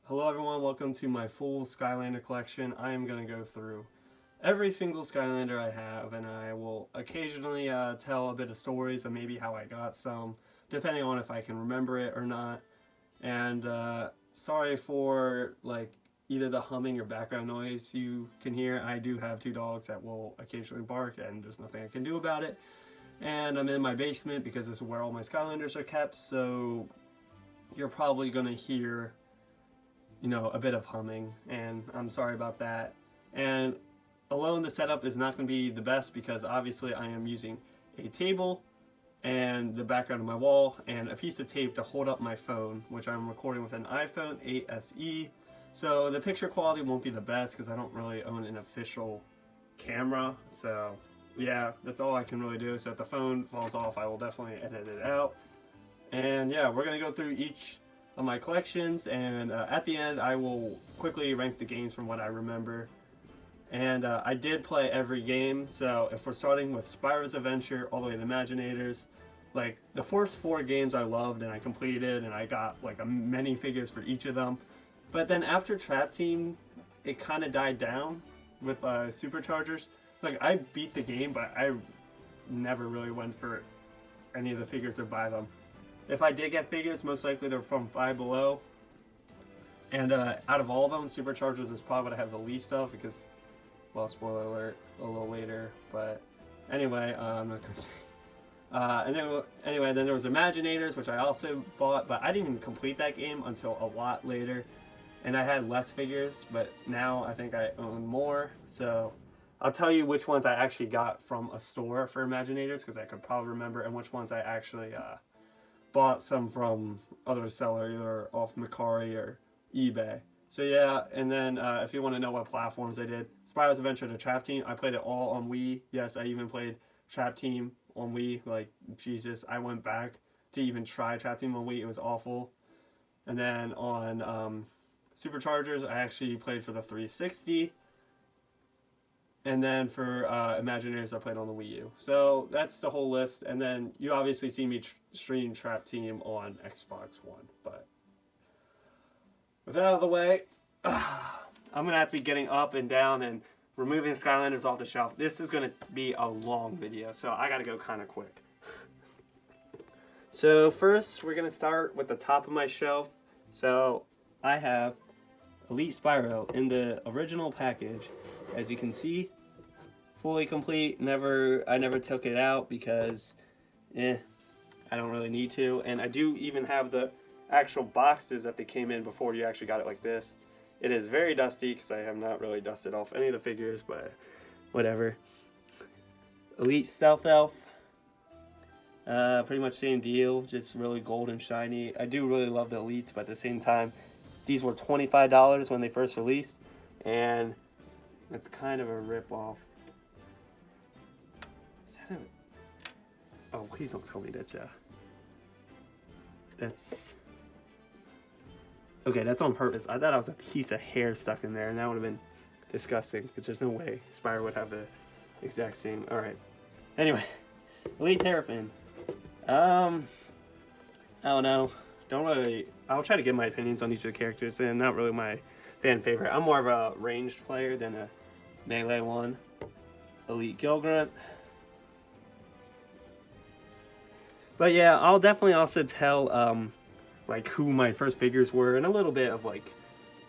Hello everyone, welcome to my full Skylander collection. I am going to go through every single Skylander I have, and I will occasionally tell a bit of stories of maybe how I got some, depending on if I can remember it or not. And sorry for either the humming or background noise you can hear. I do have two dogs that will occasionally bark, and there's nothing I can do about it. And I'm in my basement because this is where all my Skylanders are kept, so you're probably going to hear a bit of humming, and I'm sorry about that. And alone, the setup is not going to be the best because obviously I am using a table and the background of my wall and a piece of tape to hold up my phone, which I'm recording with an iPhone 8 SE. So the picture quality won't be the best because I don't really own an official camera. So yeah, that's all I can really do. So if the phone falls off, I will definitely edit it out. And yeah, we're going to go through each of my collections, and at the end I will quickly rank the games from what I remember. And I did play every game, so if we're starting with Spyro's Adventure all the way to Imaginators, like the first four games I loved and I completed, and I got many figures for each of them. But then after Trap Team, it kind of died down with Superchargers. Like I beat the game, but I never really went for any of the figures or buy them. If I did get figures, most likely they're from Five Below. And out of all of them, Superchargers is probably what I have the least of because, well, spoiler alert, a little later. But anyway, I'm not going to say. Then there was Imaginators, which I also bought, but I didn't even complete that game until a lot later. And I had less figures, but now I think I own more. So I'll tell you which ones I actually got from a store for Imaginators because I could probably remember, and which ones I actually bought some from other seller, either off Mercari or eBay. So yeah, and then if you want to know what platforms I did, Spyro's Adventure to Trap Team, I played it all on Wii. Yes, I even played Trap Team on Wii. Like, Jesus, I went back to even try Trap Team on Wii. It was awful. And then on Superchargers, I actually played for the 360. And then for Imagineers, I played on the Wii U. So that's the whole list. And then you obviously see me stream Trap Team on Xbox One. But with that out of the way, I'm going to have to be getting up and down and removing Skylanders off the shelf. This is going to be a long video, so I got to go kind of quick. So first, we're going to start with the top of my shelf. So I have Elite Spyro in the original package. As you can see, fully complete. I never took it out because I don't really need to. And I do even have the actual boxes that they came in before you actually got it like this. It is very dusty because I have not really dusted off any of the figures, but whatever. Elite Stealth Elf. Pretty much same deal, just really gold and shiny. I do really love the Elites, but at the same time, these were $25 when they first released, and that's kind of a rip-off. Oh, please don't tell me that, that's... Okay, that's on purpose. I thought I was a piece of hair stuck in there, and that would have been disgusting, because there's no way Spyro would have the exact same... Alright. Anyway, Elite Terrafin. I don't know. I'll try to give my opinions on each of the characters, and not really my fan favorite. I'm more of a ranged player than a melee one. Elite Gilgrunt. But yeah, I'll definitely also tell who my first figures were, and a little bit of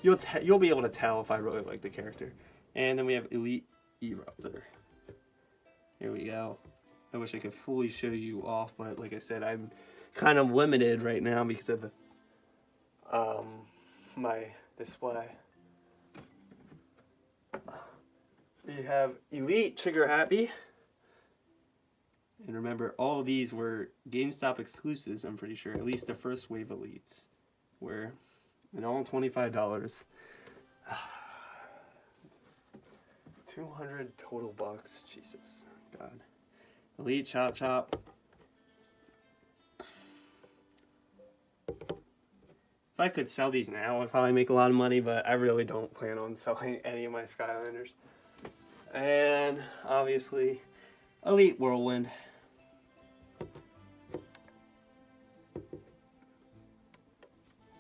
you'll be able to tell if I really like the character. And then we have Elite Eruptor. Here we go. I wish I could fully show you off, but like I said, I'm kind of limited right now because of the my display. We have Elite Trigger Happy. And remember, all of these were GameStop exclusives, I'm pretty sure. At least the first wave Elites were. And all $25. 200 total bucks. Jesus. God. Elite Chop Chop. If I could sell these now, I'd probably make a lot of money, but I really don't plan on selling any of my Skylanders. And obviously, Elite Whirlwind.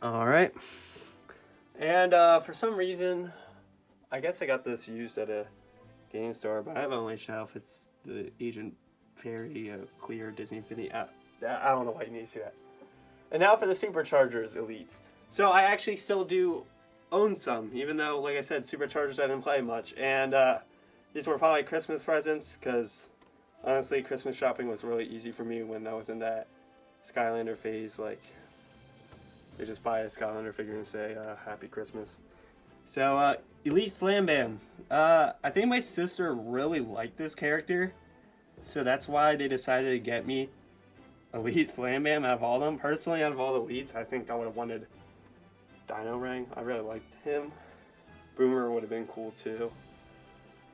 Alright. And for some reason, I guess I got this used at a game store, but I have it on my shelf. It's the Agent Fairy Clear Disney Infinity. I don't know why you need to see that. And now for the Superchargers Elites. So I actually still do own some, even though, like I said, Superchargers I didn't play much. And these were probably Christmas presents, because honestly, Christmas shopping was really easy for me when I was in that Skylander phase. Like, you just buy a Skylander figure and say, Happy Christmas. So, Elite Slam Bam. I think my sister really liked this character, so that's why they decided to get me Elite Slam Bam out of all of them. Personally, out of all the elites, I think I would have wanted Dino Ring. I really liked him. Boomer would have been cool too.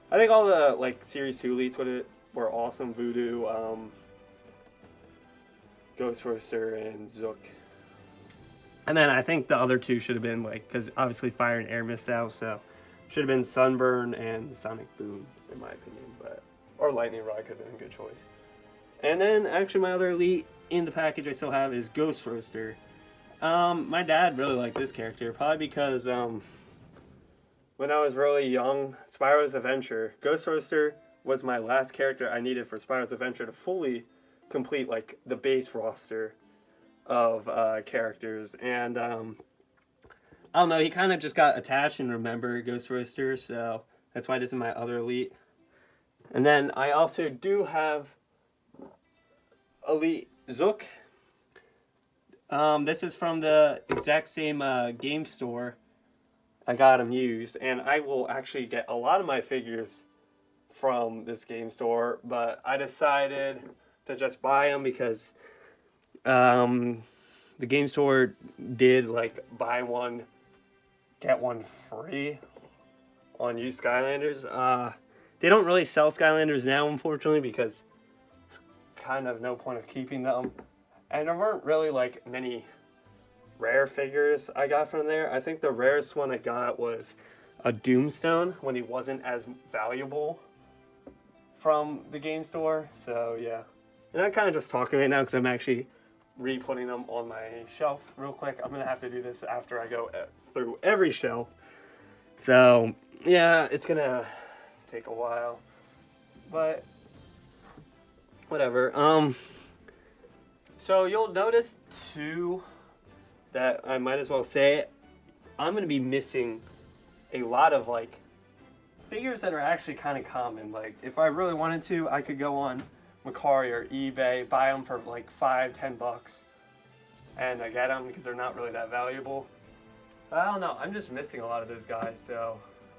I think all the like Series 2 elites were awesome. Voodoo, Ghost Roaster, and Zook. And then I think the other two should have been like, because obviously Fire and Air missed out, so should have been Sunburn and Sonic Boom, in my opinion. Or Lightning Rod could have been a good choice. And then actually my other elite in the package I still have is Ghost Roaster. My dad really liked this character, probably because when I was really young, Spyro's Adventure, Ghost Roaster was my last character I needed for Spyro's Adventure to fully complete like the base roster of characters. And I don't know, he kind of just got attached and remembered Ghost Roaster, so that's why this is my other elite. And then I also do have Elite Zook. This is from the exact same game store I got him used, and I will actually get a lot of my figures from this game store, but I decided to just buy them because the game store did like buy one get one free on used Skylanders. They don't really sell Skylanders now, unfortunately, because it's kind of no point of keeping them. And there weren't really like many rare figures I got from there. I think the rarest one I got was a Doomstone when he wasn't as valuable from the game store. So yeah. And I'm kind of just talking right now because I'm actually re-putting them on my shelf real quick. I'm going to have to do this after I go through every shelf. So yeah, it's going to take a while, but whatever. So you'll notice too that I might as well say it, I'm going to be missing a lot of like figures that are actually kind of common. Like if I really wanted to, I could go on Mercari or eBay, buy them for like $5-10 and I get them because they're not really that valuable. But I don't know, I'm just missing a lot of those guys, so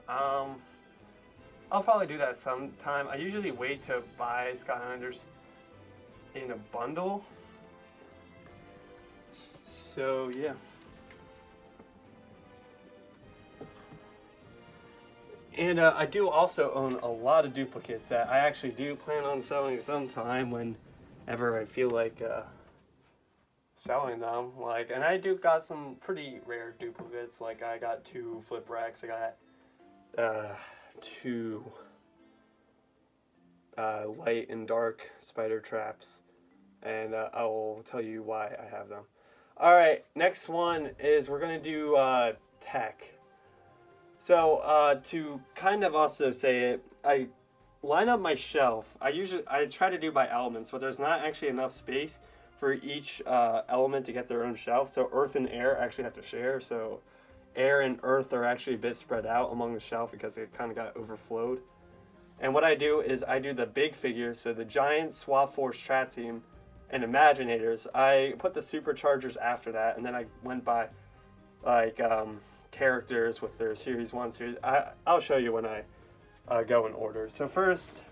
I'll probably do that sometime. I usually wait to buy Skylanders in a bundle. So yeah. And I do also own a lot of duplicates that I actually do plan on selling sometime whenever I feel like selling them. Like, and I do got some pretty rare duplicates. Like I got 2 Flip Racks. I got 2 light and dark spider traps, and I will tell you why I have them. Alright, next one is we're going to do tech. So to kind of also say it, I line up my shelf. I try to do by elements, but there's not actually enough space for each element to get their own shelf. So earth and air actually have to share. So air and earth are actually a bit spread out among the shelf because it kind of got overflowed. And what I do is I do the big figures, so the Giants, Swap Force, Trap Team, and Imaginators. I put the Superchargers after that, and then I went by like characters with their Series 1 series. I'll show you when I go in order. So first,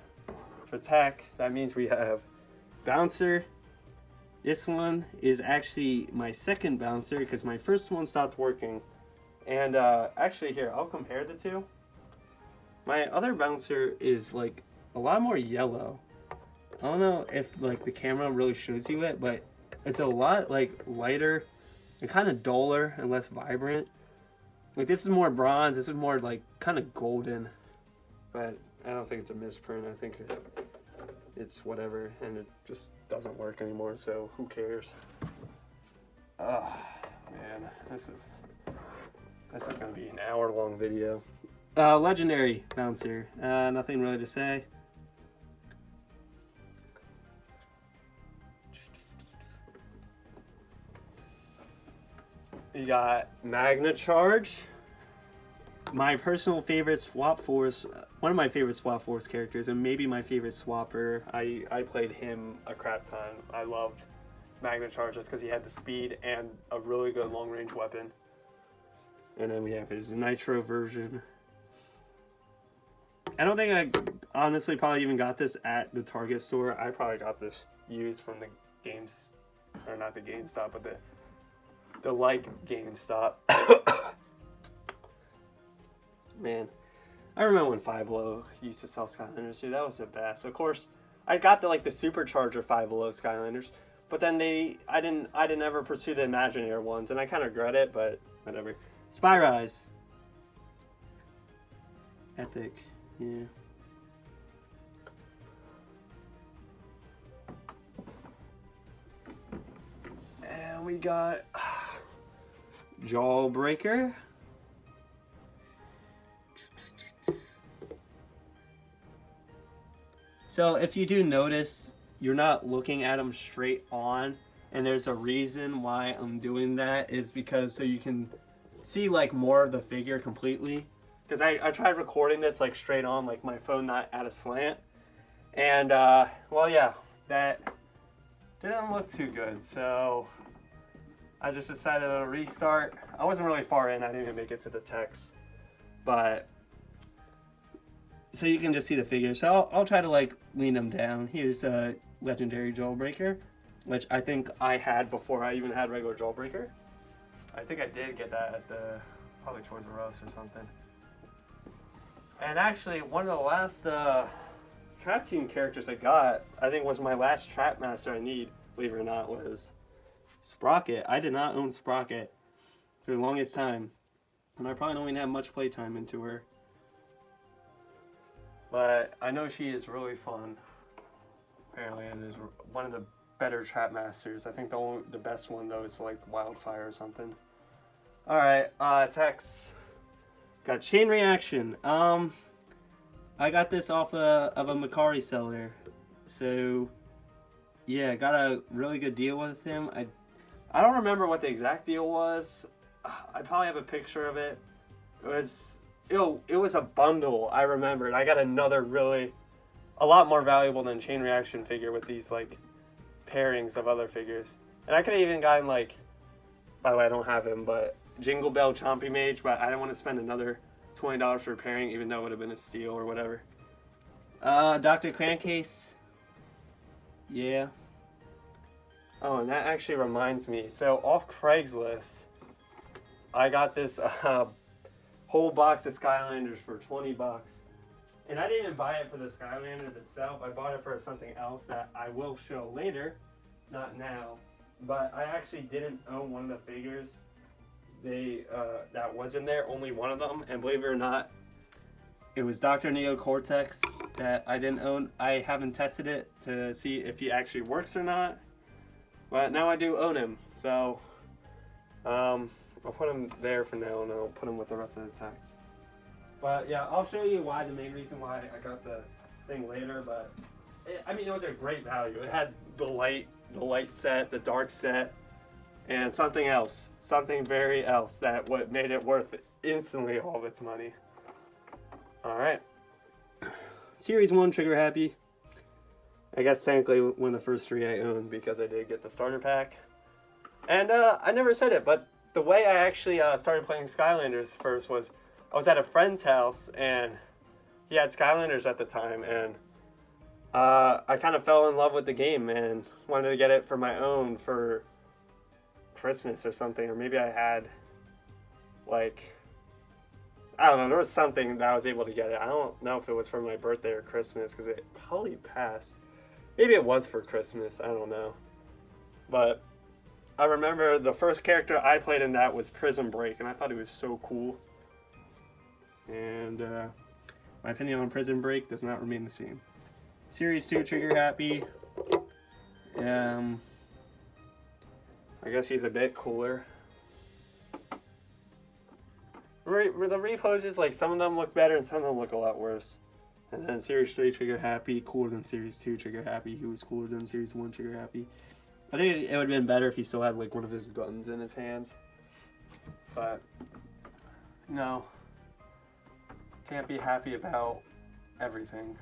for tech, that means we have Bouncer. This one is actually my second Bouncer because my first one stopped working. And actually here, I'll compare the two. My other Bouncer is like a lot more yellow. I don't know if like the camera really shows you it, but it's a lot like lighter and kind of duller and less vibrant. Like this is more bronze, this is more like kind of golden. But I don't think it's a misprint. I think it's whatever, and it just doesn't work anymore, so who cares? Oh man, this is This is going to be an hour-long video. Legendary bouncer. Nothing really to say. You got Magna Charge. My personal favorite Swap Force, one of my favorite Swap Force characters, and maybe my favorite swapper. I played him a crap ton. I loved Magna Charge just because he had the speed and a really good long-range weapon. And then we have his Nitro version. I don't think I honestly probably even got this at the Target store. I probably got this used from the games, or not the GameStop, but the GameStop. Man, I remember when Five Below used to sell Skylanders too. That was the best. Of course, I got the supercharger Five Below Skylanders, but then I didn't ever pursue the Imaginary ones, and I kind of regret it. But whatever. Spyrise. Epic, yeah. And we got Jawbreaker. So if you do notice, you're not looking at them straight on, and there's a reason why I'm doing that is because so you can see like more of the figure completely. Because I tried recording this like straight on, like my phone not at a slant, and well, yeah, that didn't look too good. So I just decided to restart. I wasn't really far in. I didn't even make it to the text, but so you can just see the figure. So I'll try to like lean them down. Here's a legendary Jawbreaker, which I think I had before I even had regular Jawbreaker. I think I did get that at the probably Toys R Us or something. And actually, one of the last Trap Team characters I got, I think was my last Trap Master I need, believe it or not, was Sprocket. I did not own Sprocket for the longest time, and I probably don't even have much playtime into her. But I know she is really fun, apparently, and is one of the better Trap Masters. I think the best one, though, is like Wildfire or something. Alright, attacks. Got Chain Reaction. I got this off of a Macari seller. So, yeah, got a really good deal with him. I don't remember what the exact deal was. I probably have a picture of it. It was a bundle, I remembered. I got another a lot more valuable than Chain Reaction figure with these, like, pairings of other figures. And I could have even gotten, like, by the way, I don't have him, but Jingle Bell Chompy Mage, but I didn't want to spend another $20 for repairing, even though it would have been a steal or whatever. Dr. Crankcase. Yeah. Oh, and that actually reminds me. So, off Craigslist, I got this whole box of Skylanders for $20. And I didn't even buy it for the Skylanders itself. I bought it for something else that I will show later. Not now. But I actually didn't own one of the figures that was in there, only one of them, and believe it or not, it was Dr. Neo Cortex that I didn't own. I haven't tested it to see if he actually works or not, but now I do own him, so I'll put him there for now, and I'll put him with the rest of the text. But yeah, I'll show you why, the main reason why I got the thing later, but it was a great value. It had the light set, the dark set, and something else. Something very else that what made it worth instantly all of its money. Alright. Series 1 Trigger Happy. I guess technically one of the first 3 I owned because I did get the starter pack. And I never said it, but the way I actually started playing Skylanders first was I was at a friend's house and he had Skylanders at the time, and I kind of fell in love with the game and wanted to get it for my own for Christmas or something, or maybe I had, like, I don't know, there was something that I was able to get it. I don't know if it was for my birthday or Christmas, because it probably passed. Maybe it was for Christmas, I don't know. But I remember the first character I played in that was Prison Break, and I thought he was so cool. And my opinion on Prison Break does not remain the same. Series 2 Trigger Happy. I guess he's a bit cooler. The reposes, like, some of them look better and some of them look a lot worse. And then Series 3 Trigger Happy, cooler than Series 2 Trigger Happy. He was cooler than Series 1 Trigger Happy. I think it would have been better if he still had, like, one of his guns in his hands. But, no. Can't be happy about everything.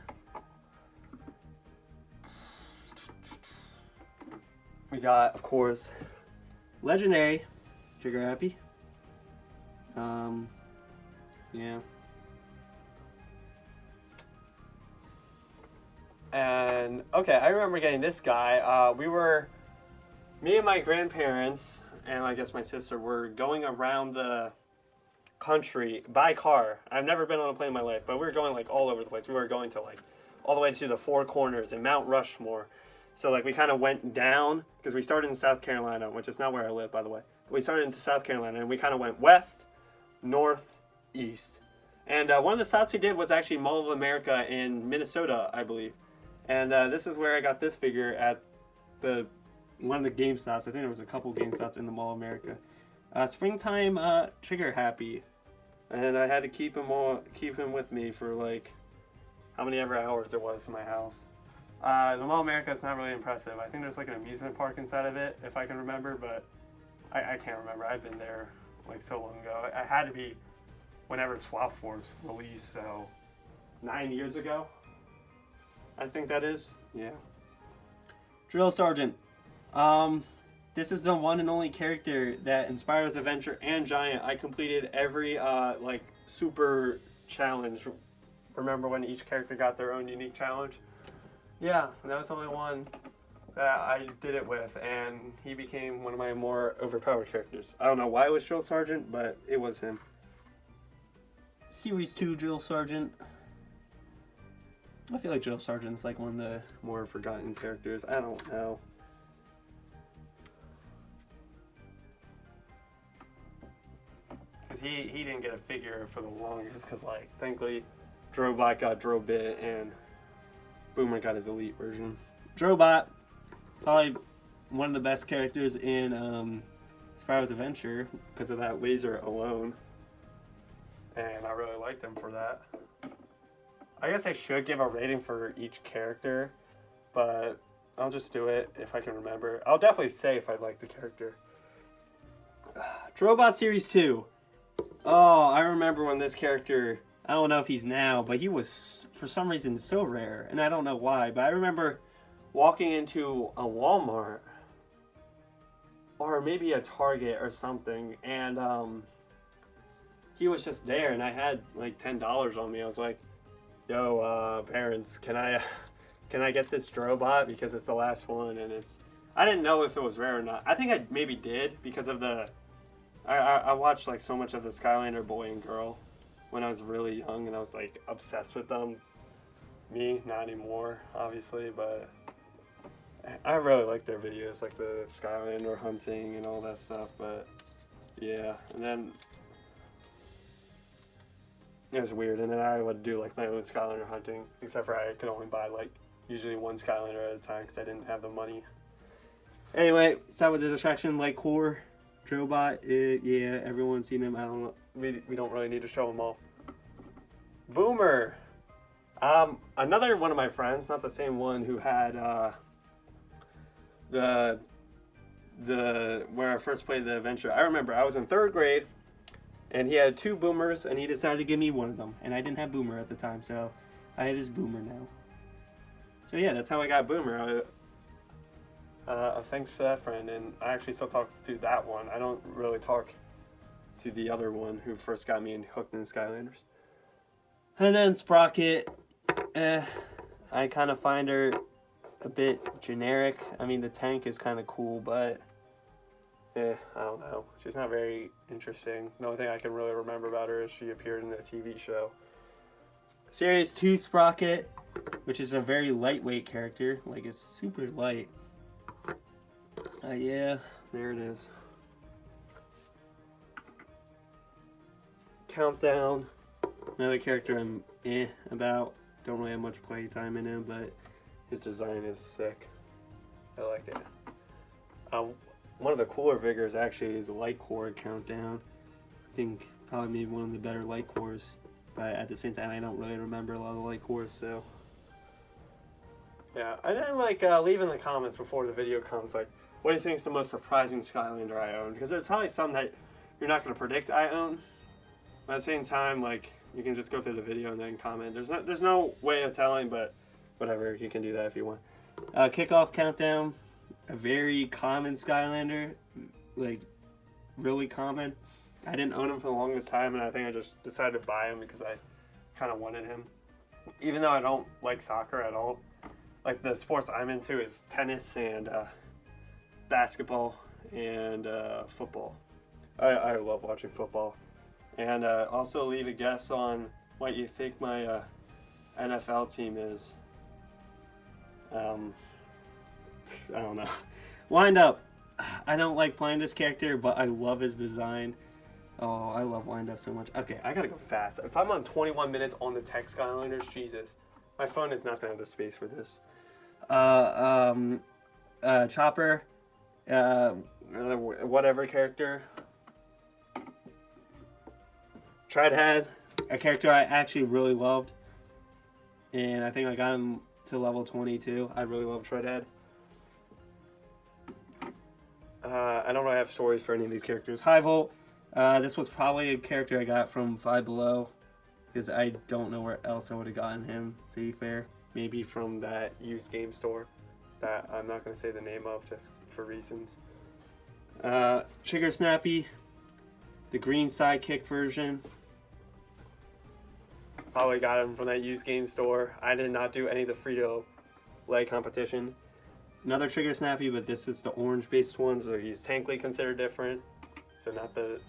We got, of course, Legendary Trigger Happy. Yeah. And, okay, I remember getting this guy. Me and my grandparents, and I guess my sister, were going around the country by car. I've never been on a plane in my life, but we were going, like, all over the place. We were going to, like, all the way to the Four Corners and Mount Rushmore. So, like, we kind of went down, because we started in South Carolina, which is not where I live, by the way. We started into South Carolina, and we kind of went west, north, east. And one of the stops we did was actually Mall of America in Minnesota, I believe. And this is where I got this figure at one of the GameStops. I think there was a couple GameStops in the Mall of America. Springtime Trigger Happy. And I had to keep him with me for, like, how many ever hours it was to my house. The Mall of America is not really impressive. I think there's, like, an amusement park inside of it, if I can remember, but I can't remember. I've been there, like, so long ago. I had to be whenever Swap Force released, so 9 years ago, I think that is. Yeah. Drill Sergeant. This is the one and only character that in Spyro's Adventure and Giant, I completed every, like, super challenge. Remember when each character got their own unique challenge? Yeah, that was the only one that I did it with, and he became one of my more overpowered characters. I don't know why it was Drill Sergeant, but it was him. Series 2 Drill Sergeant. I feel like Drill Sergeant's like one of the more forgotten characters. I don't know. Because he didn't get a figure for the longest, because, like, thankfully Drobot got Drobit and Boomer got his elite version. Drobot, probably one of the best characters in Spyro's Adventure because of that laser alone. And I really liked him for that. I guess I should give a rating for each character, but I'll just do it if I can remember. I'll definitely say if I like the character. Drobot Series 2. Oh, I remember when this character, I don't know if he's now, but he was, for some reason, so rare. And I don't know why, but I remember walking into a Walmart, or maybe a Target or something, and he was just there, and I had like $10 on me. I was like, yo, parents, can I get this Drobot because it's the last one? And I didn't know if it was rare or not. I think I maybe did because of I watched like so much of the Skylander boy and girl when I was really young, and I was like obsessed with them. Me, not anymore, obviously, but I really like their videos, like the Skylander hunting and all that stuff. But yeah, and then it was weird, and then I would do like my own Skylander hunting, except for I could only buy like usually one Skylander at a time because I didn't have the money. Anyway, start with the distraction, like core, Drobot, yeah, everyone's seen him. I don't know, we don't really need to show them all. Boomer, another one of my friends, not the same one who had the where I first played the adventure. I remember I was in 3rd grade. And he had 2 Boomers, and he decided to give me one of them. And I didn't have Boomer at the time, so I had his Boomer now. So yeah, that's how I got Boomer. Thanks to that friend, and I actually still talk to that one. I don't really talk to the other one who first got me hooked in Skylanders. And then Sprocket, I kind of find her a bit generic. I mean, the tank is kind of cool, but I don't know. She's not very interesting. The only thing I can really remember about her is she appeared in the TV show. Series 2 Sprocket, which is a very lightweight character. Like, it's super light. Yeah, there it is. Countdown. Another character I'm about. Don't really have much play time in him, but his design is sick. I like it. One of the cooler figures actually is Light Core Countdown. I think probably maybe one of the better light cores. But at the same time, I don't really remember a lot of the light cores, so. Yeah, I didn't like leave in the comments before the video comes, like, what do you think is the most surprising Skylander I own? Because it's probably something that you're not going to predict I own. But at the same time, like, you can just go through the video and then comment. There's no way of telling, but whatever, you can do that if you want. Kickoff countdown, a very common Skylander, like, really common. I didn't own him for the longest time, and I think I just decided to buy him because I kind of wanted him. Even though I don't like soccer at all. Like, the sports I'm into is tennis and basketball and football. I love watching football. And also leave a guess on what you think my NFL team is. I don't know. Wind Up. I don't like playing this character, but I love his design. Oh, I love Wind Up so much. Okay, I gotta go fast. If I'm on 21 minutes on the tech Skylanders, Jesus. My phone is not gonna have the space for this. Chopper. Whatever character. Treadhead. A character I actually really loved. And I think I got him to level 22. I really love Treadhead. I don't really have stories for any of these characters. High Volt. This was probably a character I got from Five Below, because I don't know where else I would have gotten him, to be fair. Maybe from that used game store that I'm not going to say the name of just for reasons. Trigger Snappy, the green sidekick version. Probably got him from that used game store. I did not do any of the Frito-Lay competition. Another Trigger Snappy, but this is the orange-based one, so he's technically considered different. So not the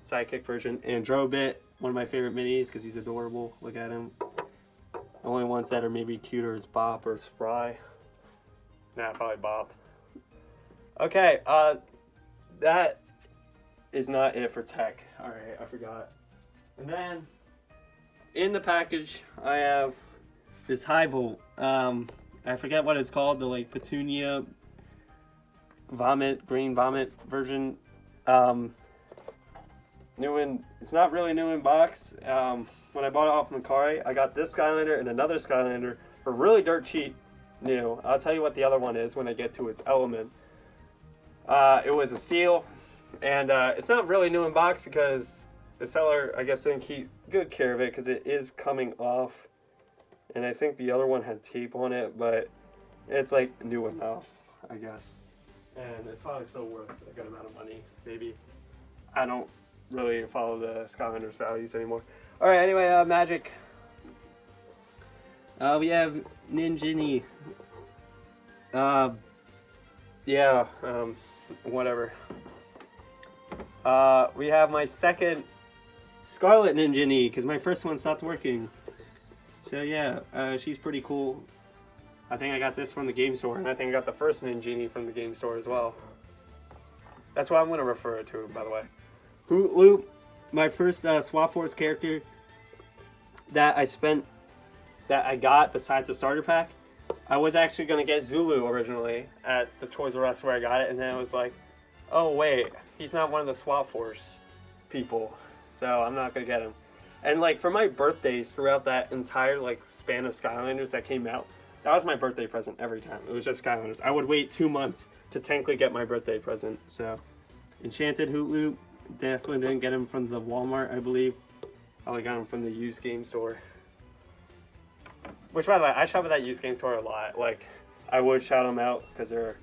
sidekick version. And Drobit, one of my favorite minis because he's adorable. Look at him. The only ones that are maybe cuter is Bop or Spry. Nah, probably Bop. Okay, that is not it for tech. Alright, I forgot. And then, in the package, I have this High Volt. I forget what it's called, the like Petunia green vomit version. It's not really new in box. When I bought it off Macari, I got this Skylander and another Skylander for really dirt cheap new. I'll tell you what the other one is when I get to its element. It was a steal, and it's not really new in box because the seller, I guess, didn't keep good care of it because it is coming off. And I think the other one had tape on it, but it's like new enough, I guess. And it's probably still worth a good amount of money, maybe. I don't really follow the Skylanders values anymore. Alright, anyway, Magic. We have Ninjini. Whatever. We have my second Scarlet Ninjini, because my first one stopped working. So yeah, she's pretty cool. I think I got this from the game store, and I think I got the first Ninjini from the game store as well. That's what I'm going to refer it to, by the way. Hoot Loop, my first Swap Force character that I got besides the starter pack. I was actually going to get Zulu originally at the Toys R Us where I got it, and then I was like, oh wait, he's not one of the Swap Force people, so I'm not going to get him. And like for my birthdays throughout that entire like span of Skylanders that came out, that was my birthday present every time. It was just Skylanders. I would wait 2 months to technically get my birthday present. So Enchanted Hoot Loop, definitely didn't get him from the Walmart, I believe. I got him from the used game store. Which, by the way, I shop at that used game store a lot. Like, I would shout them out because they're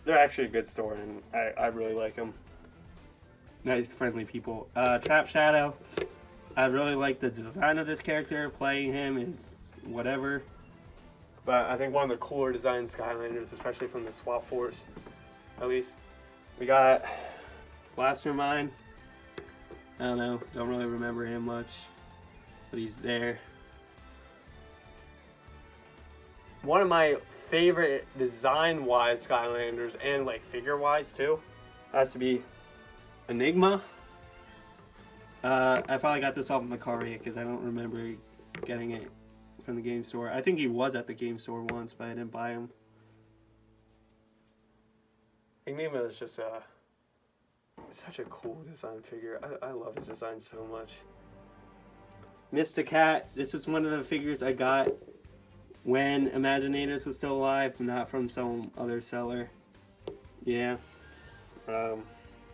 actually a good store, and I really like them. Nice, friendly people. Trap Shadow. I really like the design of this character. Playing him is whatever. But I think one of the cooler designed Skylanders, especially from the Swap Force, at least. We got Blastermine. I don't know. Don't really remember him much. But he's there. One of my favorite design-wise Skylanders, and like figure-wise too, has to be Enigma. I probably got this off of Macari because I don't remember getting it from the game store. I think he was at the game store once, but I didn't buy him. Enigma is just Such a cool design figure. I love his design so much. Mr. Cat, this is one of the figures I got when Imaginators was still alive, not from some other seller. Yeah. I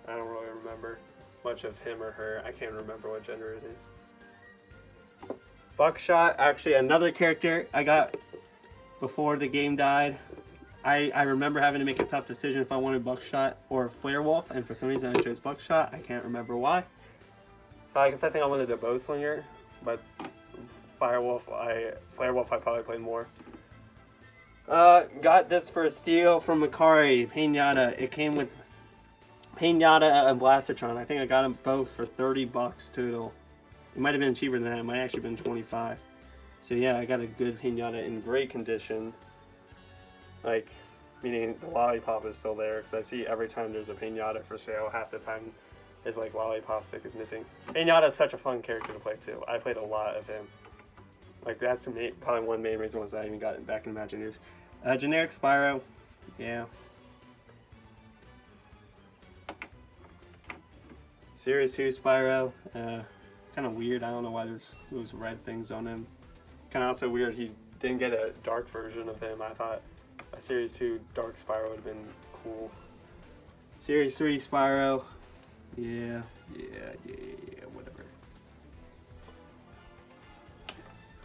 don't really remember much of him or her. I can't remember what gender it is. Buckshot, actually another character I got before the game died. I remember having to make a tough decision if I wanted Buckshot or Flarewolf, and for some reason I chose Buckshot. I can't remember why. I guess I think I wanted a Bowslinger, but Flarewolf I probably played more. Got this for a steal from Macari, Pinata. It came with Pinata and Blastertron. I think I got them both for $30 total. It might have been cheaper than that. It might have actually been 25. So yeah, I got a good Pinata in great condition. Like, meaning the lollipop is still there, because I see every time there's a Pinata for sale, half the time his like lollipop stick is missing. Pinata is such a fun character to play too. I played a lot of him. Like that's probably one main reason was that I even got it back in Imagineers. Generic Spyro, yeah. Series 2 Spyro, kind of weird. I don't know why there's those red things on him. Kind of also weird he didn't get a dark version of him. I thought a Series 2 Dark Spyro would have been cool. Series 3 Spyro, yeah, whatever.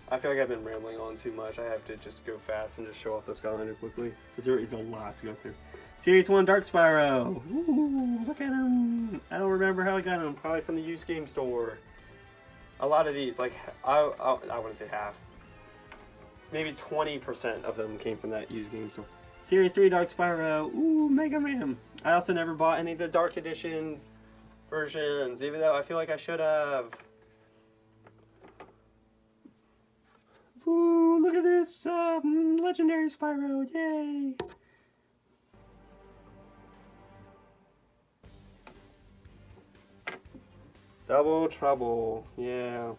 I feel like I've been rambling on too much. I have to just go fast and just show off the Skylander quickly, because there is a lot to go through. Series 1 Dark Spyro, ooh, look at him. I don't remember how I got him, probably from the used game store. A lot of these, like, I wouldn't say half. Maybe 20% of them came from that used game store. Series 3 Dark Spyro, ooh, Mega Man. I also never bought any of the Dark Edition versions, even though I feel like I should have. Ooh, look at this, Legendary Spyro, yay! Double Trouble, yeah.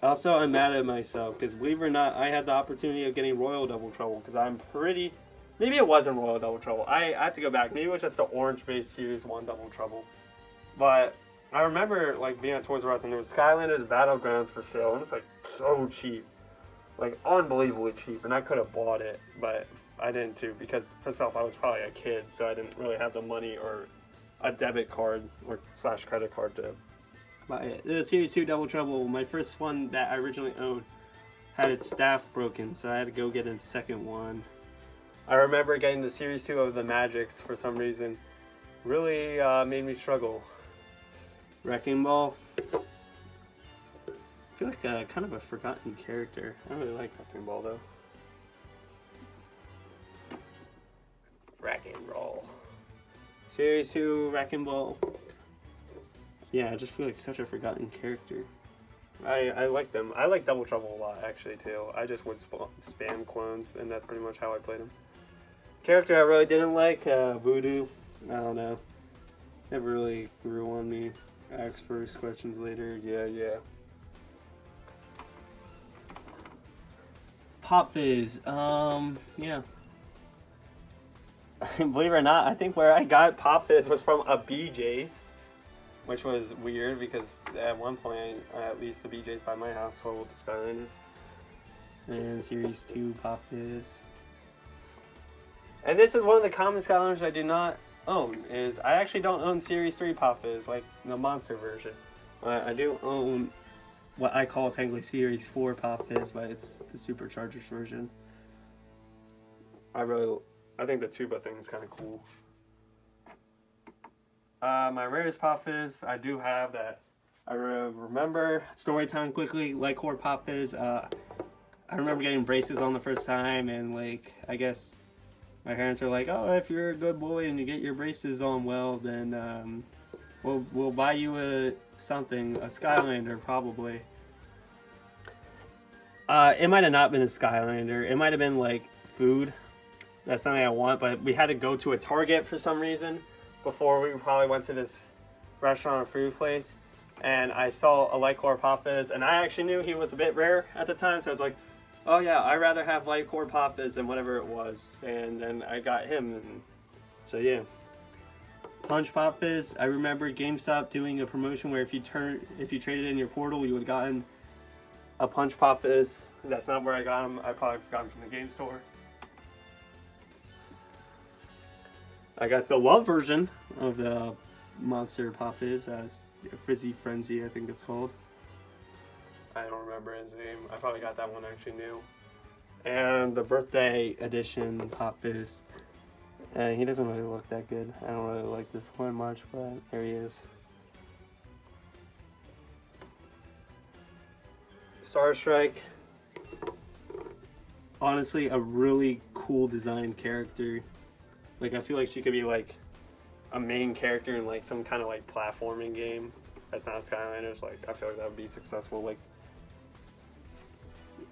Also, I'm mad at myself, because believe it or not, I had the opportunity of getting Royal Double Trouble, because I'm pretty... Maybe it wasn't Royal Double Trouble. I have to go back. Maybe it was just the orange-based Series 1 Double Trouble. But I remember, like, being at Toys R Us, and there was Skylanders Battlegrounds for sale, and it was, like, so cheap. Like, unbelievably cheap, and I could have bought it, but I didn't, too, because, first off, I was probably a kid, so I didn't really have the money or a debit card or / credit card to buy it. The Series 2 Double Trouble, my first one that I originally owned, had its staff broken, so I had to go get a second one. I remember getting the Series 2 of the Magics for some reason. Really made me struggle. Wrecking Ball. I feel like kind of a forgotten character. I don't really like Wrecking Ball though. Wrecking Ball. Series 2 Wrecking Ball. Yeah, I just feel like such a forgotten character. I like them. I like Double Trouble a lot, actually, too. I just would spam clones, and that's pretty much how I played them. Character I really didn't like, Voodoo. I don't know. Never really grew on me. Ask first, questions later. Yeah. Pop Fizz. Yeah. Believe it or not, I think where I got Pop Fizz was from a BJ's. Which was weird because at one point, at least the BJ's by my house sold the Skylanders. And Series 2 Pop Fizz. And this is one of the common Skylanders I do not own, is I actually don't own Series 3 Pop Fizz, like the monster version. I do own what I call technically Series 4 Pop Fizz, but it's the Superchargers version. I think the tuba thing is kind of cool. My rarest Pop Fizz, I do have that. I remember, story time quickly, Lycor Pop Fizz. I remember getting braces on the first time, and like, I guess my parents were like, oh, if you're a good boy and you get your braces on well, then we'll buy you a Skylander probably. It might have not been a Skylander. It might have been like food. That's something I want, but we had to go to a Target for some reason before we probably went to this restaurant or food place. And I saw a Lycor Pop Fizz, and I actually knew he was a bit rare at the time, so I was like, oh yeah, I'd rather have Lycor Pop Fizz than whatever it was. And then I got him, and so yeah. Punch Pop Fizz. I remember GameStop doing a promotion where if you traded in your portal, you would have gotten a Punch Pop Fizz. That's not where I got them. I probably got them from the game store. I got the love version of the Monster Pop Fizz as Frizzy Frenzy, I think it's called. I don't remember his name. I probably got that one actually new. And the birthday edition Pop Fizz. He doesn't really look that good. I don't really like this one much, but there he is. Star Strike. Honestly, a really cool designed character. Like, I feel like she could be like a main character in like some kind of like platforming game that's not Skylanders. Like, I feel like that would be successful. Like,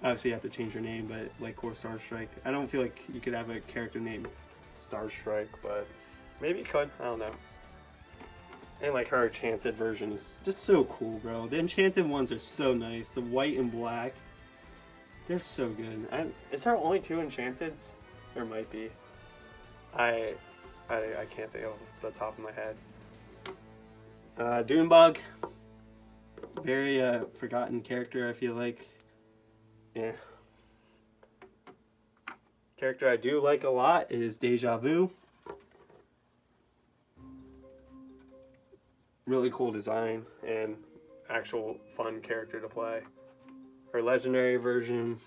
obviously you have to change your name, but like Core Star Strike. I don't feel like you could have a character named Star Strike, but maybe you could. I don't know. And like her enchanted version is just so cool, bro. The enchanted ones are so nice. The white and black, they're so good. Is there only 2 enchanteds? There might be. I can't think of the top of my head. Dunebug, very forgotten character. I feel like. Yeah. Character I do like a lot is Deja Vu. Really cool design and actual fun character to play. Her legendary version.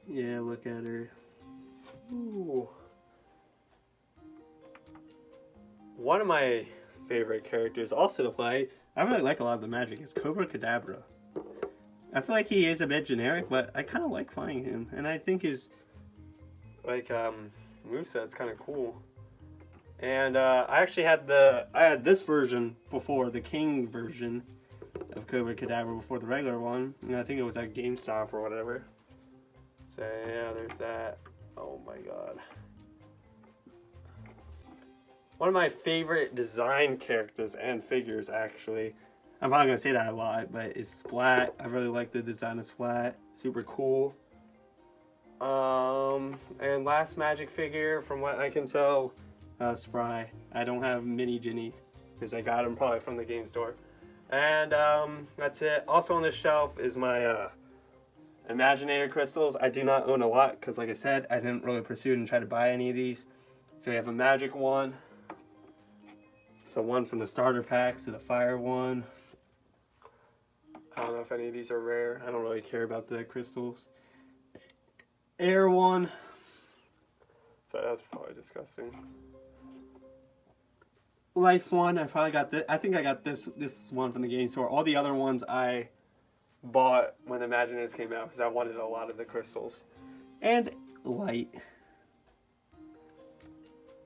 Yeah, look at her. Ooh. One of my favorite characters also to play, I really like a lot of the magic, is Cobra Kadabra. I feel like he is a bit generic, but I kind of like playing him. And I think his like moveset's kind of cool. And I actually had this version before, the King version of Cobra Kadabra before the regular one. And I think it was at GameStop or whatever. So yeah, there's that. Oh my god. One of my favorite design characters and figures, actually. I'm probably going to say that a lot, but it's Splat. I really like the design of Splat. Super cool. And last magic figure, from what I can tell, Spry. I don't have Mini Ginny, because I got him probably from the game store. And that's it. Also on this shelf is my Imaginator crystals. I do not own a lot, because like I said, I didn't really pursue and try to buy any of these. So we have a magic one. The one from the starter packs to the fire one. I don't know if any of these are rare. I don't really care about the crystals. Air one. So that's probably disgusting. Life one. I probably got this. I think I got this one from the game store. All the other ones I bought when Imaginators came out because I wanted a lot of the crystals. And light.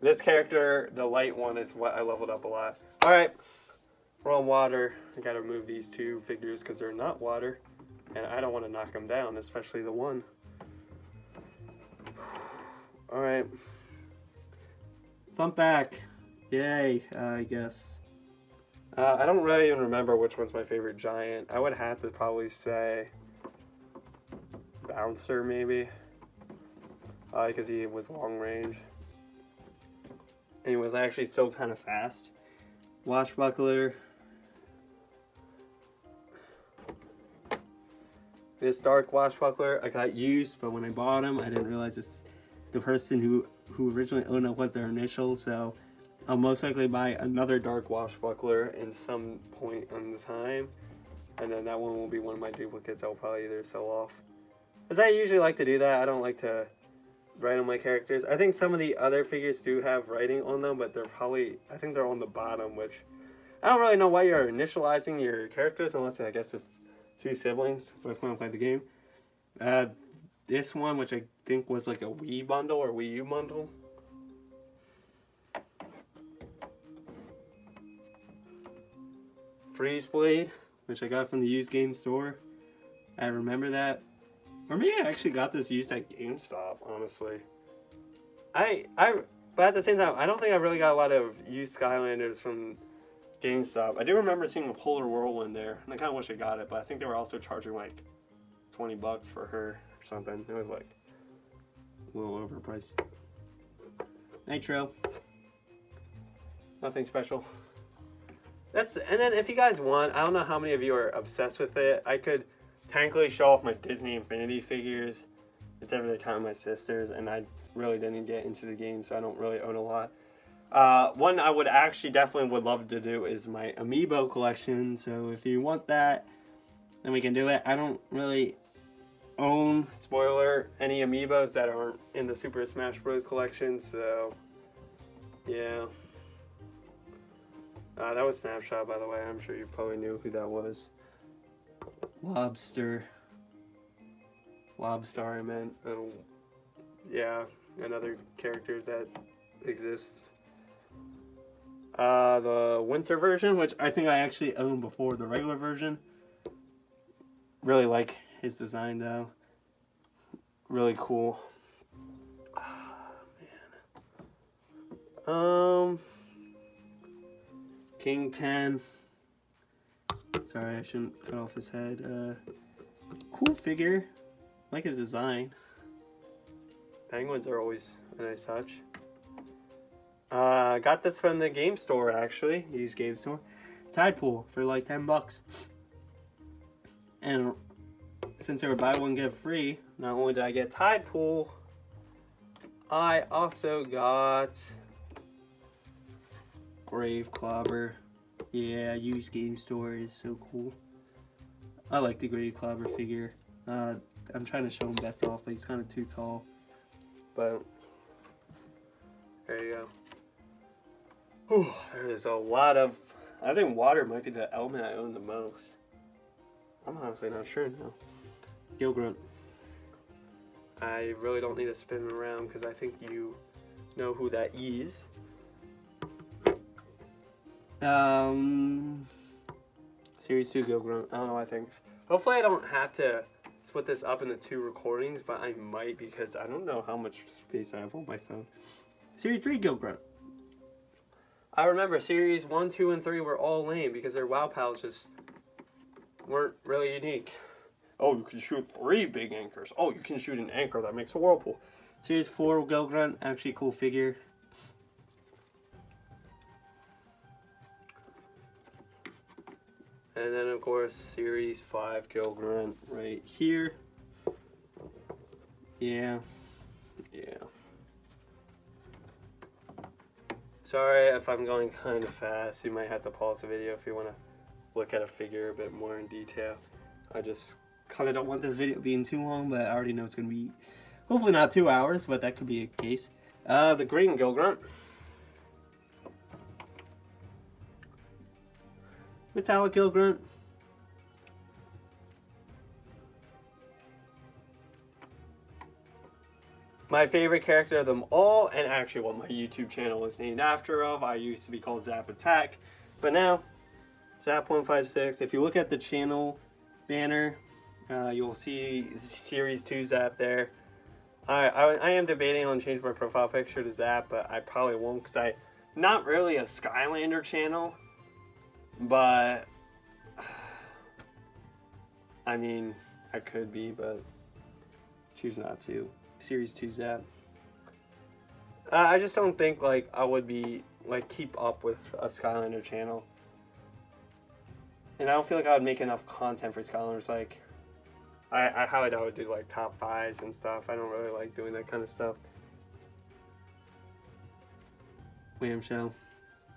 This character, the light one, is what I leveled up a lot. Alright, we're on water. I gotta remove these 2 figures because they're not water. And I don't want to knock them down, especially the one. Alright. Thump back. Yay, I guess. I don't really even remember which one's my favorite giant. I would have to probably say Bouncer, maybe. Because he was long range. And he was actually still kind of fast. Washbuckler. This dark Washbuckler I got used, but when I bought him, I didn't realize it's the person who originally owned it with their initials. So I'll most likely buy another dark Washbuckler in some point in the time, and then that one will be one of my duplicates I'll probably either sell off. Because I usually like to do that. I don't like to write on my characters. I think some of the other figures do have writing on them, but they're probably, I think they're on the bottom, which I don't really know why you're initializing your characters unless I guess if 2 siblings both want to play the game. This one, which I think was like a Wii bundle or Wii U bundle. Freeze Blade, which I got from the used game store. I remember that. Or maybe I actually got this used at GameStop, honestly. But at the same time, I don't think I really got a lot of used Skylanders from GameStop. I do remember seeing a Polar Whirlwind there, and I kind of wish I got it, but I think they were also charging like $20 for her or something. It was like a little overpriced. Nitro. Nothing special. And then if you guys want, I don't know how many of you are obsessed with it. I could technically show off my Disney Infinity figures. It's ever they count my sisters, and I really didn't get into the game, so I don't really own a lot. One I would actually definitely would love to do is my amiibo collection. So if you want that, then we can do it. I don't really own, spoiler, any amiibos that aren't in the Super Smash Bros. Collection, so yeah. That was Snapshot, by the way. I'm sure you probably knew who that was. Lobster, I meant. Yeah, another character that exists. The winter version, which I think I actually owned before the regular version. Really like his design, though. Really cool. Oh, man. Kingpin. Sorry, I shouldn't cut off his head. Cool figure. Like his design. Penguins are always a nice touch. Got this from the game store, actually. Used game store. Tidepool for like $10. And since they were buy one get free, not only did I get Tidepool, I also got Grave Clobber. Yeah, used game store is so cool. I like the Grave Clobber figure. I'm trying to show him best off, but he's kind of too tall. But there you go. Whew, there's a lot of. I think water might be the element I own the most. I'm honestly not sure now. Gilgrunt. I really don't need to spin him around because I think you know who that is. Series 2 Gilgrunt. I don't know, I think. Hopefully I don't have to split this up into 2 recordings, but I might because I don't know how much space I have on my phone. Series 3 Gilgrunt. I remember Series 1, 2, and 3 were all lame because their WoW pals just weren't really unique. Oh, you can shoot 3 big anchors. Oh, you can shoot an anchor that makes a whirlpool. Series 4 Gilgrunt, actually cool figure. And then, of course, Series 5 Gilgrunt right here. Yeah. Sorry if I'm going kind of fast. You might have to pause the video if you want to look at a figure a bit more in detail. I just kind of don't want this video being too long, but I already know it's going to be hopefully not 2 hours, but that could be a case. The green Gilgrunt. Metallic Gilgrunt. My favorite character of them all, and actually what my YouTube channel was named after of. I used to be called Zap Attack, but now Zap156. If you look at the channel banner, you'll see Series 2 Zap there. I am debating on changing my profile picture to Zap, but I probably won't because I'm not really a Skylander channel. But I mean, I could be, but choose not to. Series 2 Zap. I just don't think like I would be like keep up with a Skylander channel, and I don't feel like I would make enough content for Skylanders. Like, I highly doubt I would do like top 5s and stuff. I don't really like doing that kind of stuff. Wham Shell.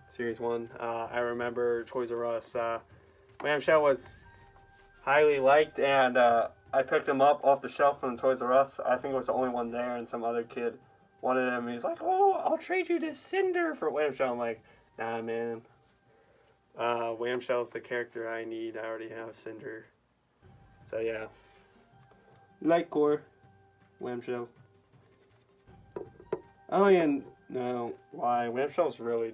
Series 1. I remember Toys R Us. Wham Shell was highly liked, and I picked him up off the shelf from Toys R Us. I think it was the only one there, and some other kid wanted him. And he's like, "Oh, I'll trade you to Cinder for Wham Shell." I'm like, "Nah, man. Wham Shell's the character I need. I already have Cinder." So yeah. Lightcore. Wham Shell. Oh, and no, why? Wham Shell's really,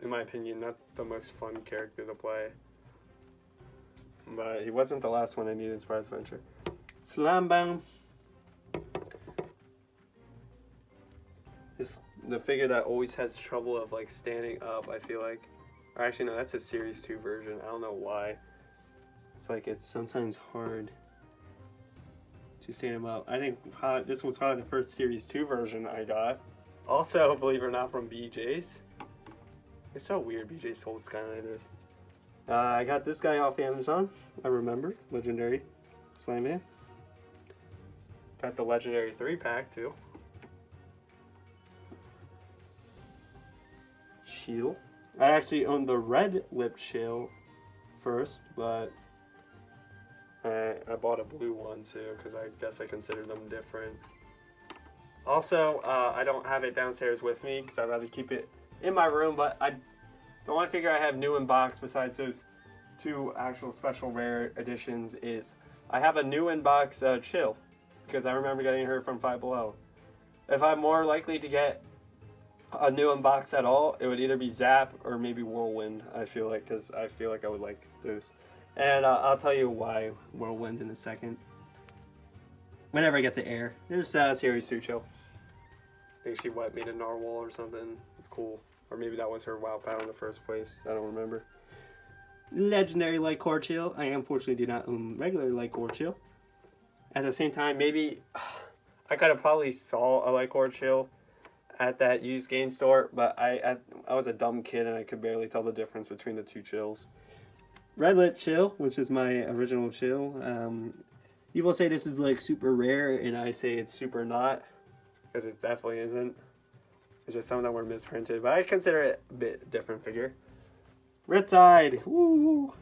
in my opinion, not the most fun character to play. But he wasn't the last one I needed in Surprise Adventure. Slambound. This the figure that always has trouble of like standing up, I feel like. Or actually no, that's a Series 2 version. I don't know why. It's like it's sometimes hard to stand him up. I think this was probably the first Series 2 version I got. Also, believe it or not, from BJ's. It's so weird BJ sold Skylanders. I got this guy off Amazon. I remember. Legendary Slime Man. Got the Legendary 3-pack too. Shield. I actually owned the red lip shield first, but I bought a blue one too because I guess I consider them different. Also, I don't have it downstairs with me because I'd rather keep it in my room, but the only figure I have new in box besides those 2 actual special rare editions is I have a new in box Chill because I remember getting her from Five Below. If I'm more likely to get a new in box at all, it would either be Zap or maybe Whirlwind, I feel like, because I feel like I would like those. And I'll tell you why Whirlwind in a second. Whenever I get to air. This is Series 2 Chill. I think she made a narwhal or something. It's cool. Or maybe that was her WoW pal in the first place. I don't remember. Legendary Light Core Chill. I unfortunately do not own regular Light Core Chill. At the same time, maybe I could have probably saw a Light Core Chill at that used game store, but I was a dumb kid and I could barely tell the difference between the 2 chills. Red Lit Chill, which is my original chill. People say this is like super rare, and I say it's super not, because it definitely isn't. It's just some of them were misprinted, but I consider it a bit different figure. Riptide, woo!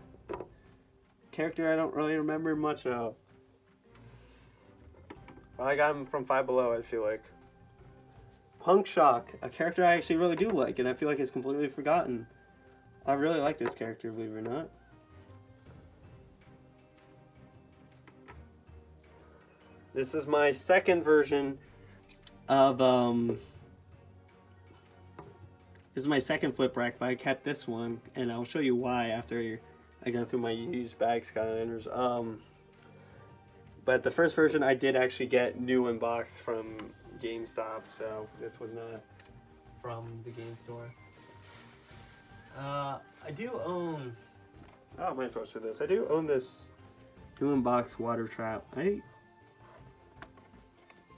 Character I don't really remember much of. Well, I got him from Five Below, I feel like. Punk Shock, a character I actually really do like, and I feel like it's completely forgotten. I really like this character, believe it or not. This is my second version of, this is my second flip rack, but I kept this one, and I'll show you why after I go through my used bag Skylanders. But the first version I did actually get new in box from GameStop, so this was not from the game store. I do own, I might as well show this. I do own this new in box water trap.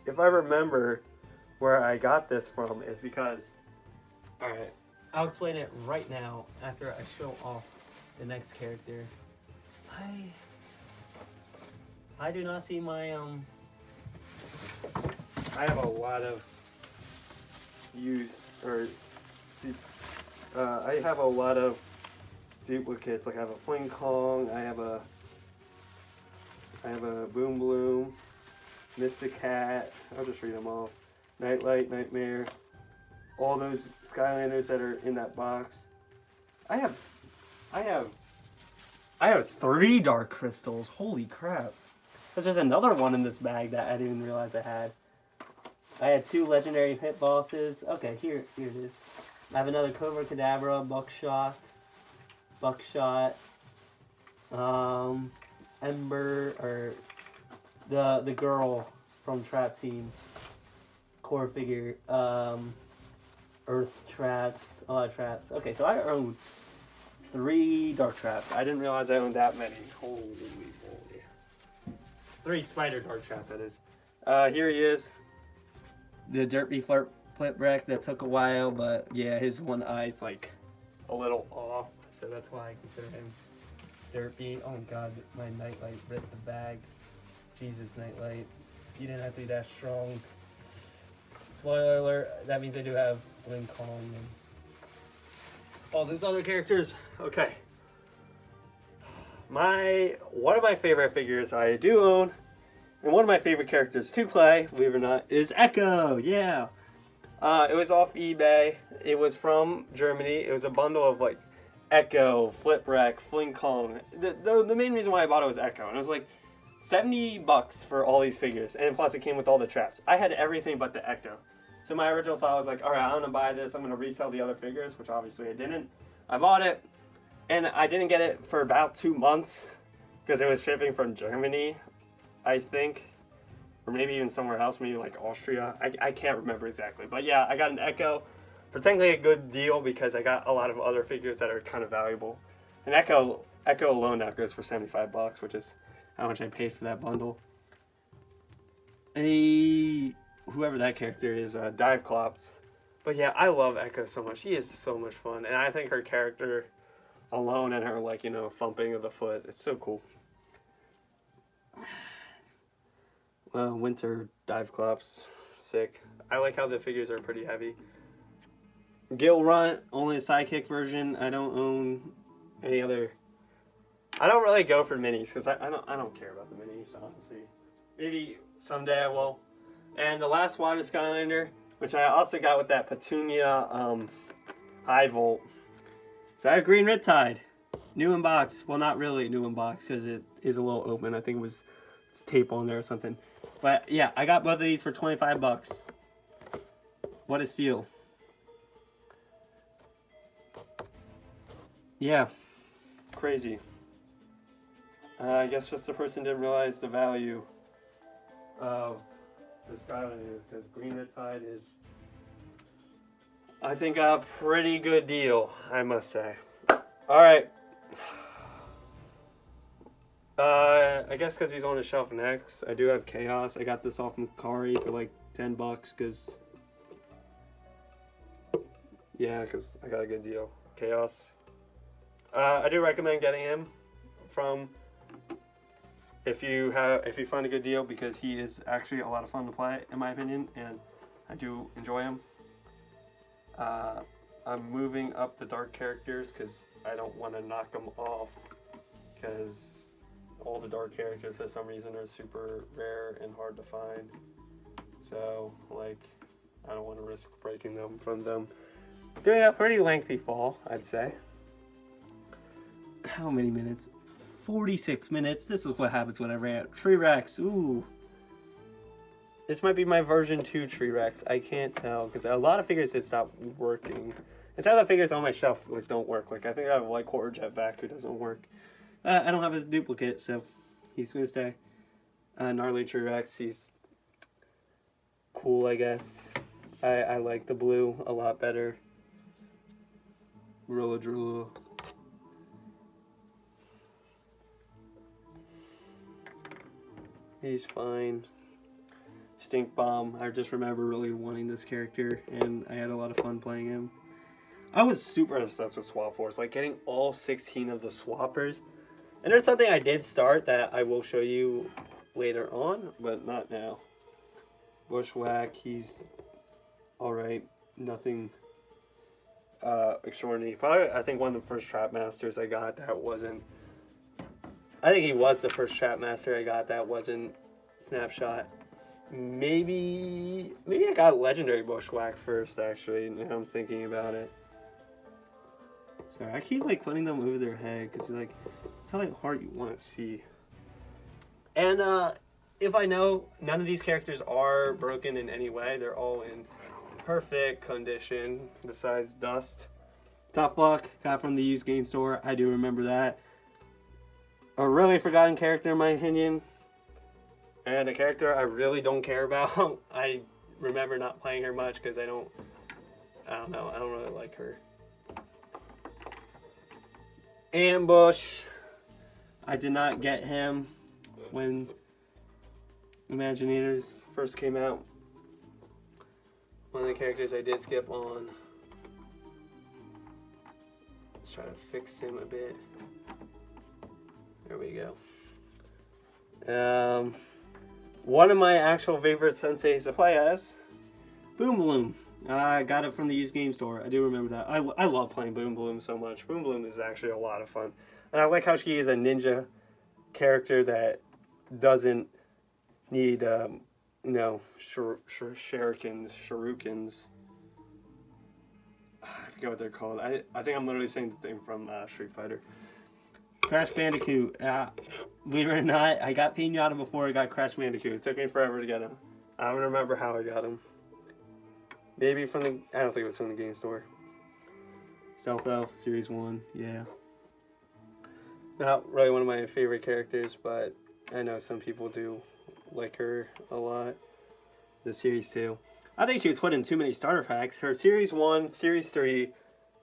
If I remember where I got this from, is because, alright, I'll explain it right now after I show off the next character. I do not see my, I have a lot of used, I have a lot of duplicates. Like I have a Fling Kong, I have a Boom Bloom, Mystic Cat, I'll just read them all. Nightlight, Nightmare, all those Skylanders that are in that box. I have 3 Dark Crystals, holy crap. Because there's another one in this bag that I didn't even realize I had. I had 2 legendary pit bosses. Okay, here it is. I have another Cobra Kadabra, Buckshot, Ember, or the girl from Trap Team, core figure, Earth Traps, a lot of traps. Okay, so I own 3 Dark Traps. I didn't realize I owned that many. Holy moly. 3 Spider Dark Traps, that is. Here he is. The Derpy flip rack that took a while, but yeah, his one eye's like a little off, so that's why I consider him Derpy. Oh god, my Nightlight ripped the bag. Jesus, Nightlight. You didn't have to be that strong. Spoiler alert, that means I do have Fling Kong and all those other characters. Okay. One of my favorite figures I do own, and one of my favorite characters to play, believe it or not, is Echo. Yeah. It was off eBay. It was from Germany. It was a bundle of like Echo, Flipwreck, Fling Kong. The main reason why I bought it was Echo, and it was like $70 for all these figures, and plus it came with all the traps. I had everything but the Echo. So my original thought was like, all right, I'm gonna buy this. I'm gonna resell the other figures, which obviously I didn't. I bought it, and I didn't get it for about 2 months because it was shipping from Germany, I think. Or maybe even somewhere else, maybe like Austria. I can't remember exactly. But yeah, I got an Echo for technically a good deal because I got a lot of other figures that are kind of valuable. And Echo alone now goes for $75, which is how much I paid for that bundle. Whoever that character is, Dive Clops. But yeah, I love Echo so much. She is so much fun. And I think her character alone and her, like, you know, thumping of the foot, it's so cool. Well, winter dive clops, sick. I like how the figures are pretty heavy. Gil Runt, only a sidekick version. I don't own any other. I don't really go for minis because I don't care about the minis, honestly. Maybe someday I will. And the last one is Skylander, which I also got with that Petunia High Volt. So I have Green Riptide. New in box. Well, not really new in box because it is a little open. I think it's tape on there or something. But yeah, I got both of these for 25 bucks. What a steal. Yeah. Crazy. I guess just the person didn't realize the value of the Skylander because Green Riptide is, I think, a pretty good deal, I must say. Alright. I guess because he's on the shelf next, I do have Chaos. I got this off Macari for like 10 bucks because, yeah, because I got a good deal. Chaos. I do recommend getting him from, if you find a good deal, because he is actually a lot of fun to play, in my opinion, and I do enjoy him. I'm moving up the dark characters because I don't want to knock them off, because all the dark characters for some reason are super rare and hard to find. So, like, I don't want to risk breaking them from them. Doing a pretty lengthy fall, I'd say. How many minutes? 46 minutes. This is what happens when I ran. Tree Rex. Ooh. This might be my version 2 Tree Rex. I can't tell because a lot of figures did stop working. It's how the figures on my shelf like don't work. Like I think I have like Quarter Jet Vac who doesn't work. I don't have a duplicate, so he's gonna stay. Gnarly Tree Rex. He's cool, I guess. I like the blue a lot better. Drilla. He's fine. Stink Bomb. I just remember really wanting this character, and I had a lot of fun playing him. I was super obsessed with Swap Force, like getting all 16 of the swappers. And there's something I did start that I will show you later on, but not now. Bushwhack, he's alright. Nothing extraordinary. Probably, I think one of the first Trap Masters I got that wasn't... I think he was the first Trap Master I got that wasn't Snapshot. Maybe I got Legendary Bushwhack first, actually, now I'm thinking about it. Sorry, I keep like putting them over their head because like it's how like hard you want to see. And if I know none of these characters are broken in any way, they're all in perfect condition besides Dust. Top Luck got from the used game store. I do remember that. A really forgotten character in my opinion. And a character I really don't care about. I remember not playing her much because I don't know, I don't really like her. Ambush. I did not get him when Imaginators first came out. One of the characters I did skip on. Let's try to fix him a bit. There we go. One of my actual favorite senseis to play as, Boom Bloom. I got it from the used game store. I do remember that. I love playing Boom Bloom so much. Boom Bloom is actually a lot of fun. And I like how she is a ninja character that doesn't need, shurikens. I forget what they're called. I think I'm literally saying the thing from Street Fighter. Crash Bandicoot. Believe it or not, I got Pinata before I got Crash Bandicoot. It took me forever to get him. I don't remember how I got him. Maybe from the... I don't think it was from the game store. Stealth Elf, Series 1, yeah. Not really one of my favorite characters, but I know some people do like her a lot. The Series 2. I think she was put in too many starter packs. Her Series 1, Series 3,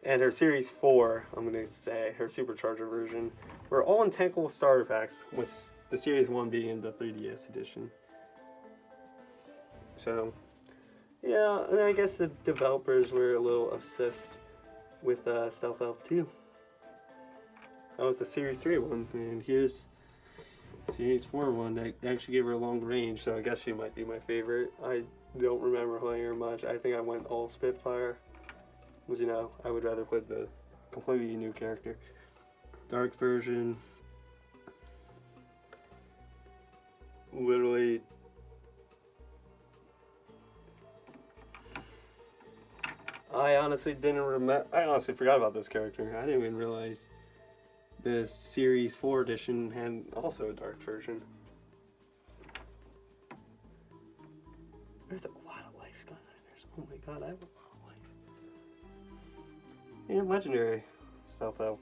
and her Series 4, I'm going to say, her Supercharger version, were all in Tenko starter packs, with the Series 1 being in the 3DS edition. So... Yeah, and I guess the developers were a little obsessed with Stealth Elf too. That was the Series 3 one, and here's Series 4 one that actually gave her a long range, so I guess she might be my favorite. I don't remember playing her much. I think I went all Spitfire. Because, you know, I would rather play the completely new character. Dark version. Literally. I honestly forgot about this character. I didn't even realize the Series 4 edition had also a dark version. There's a lot of life Skylanders. Oh my god, I have a lot of life. And legendary Stealth Elf.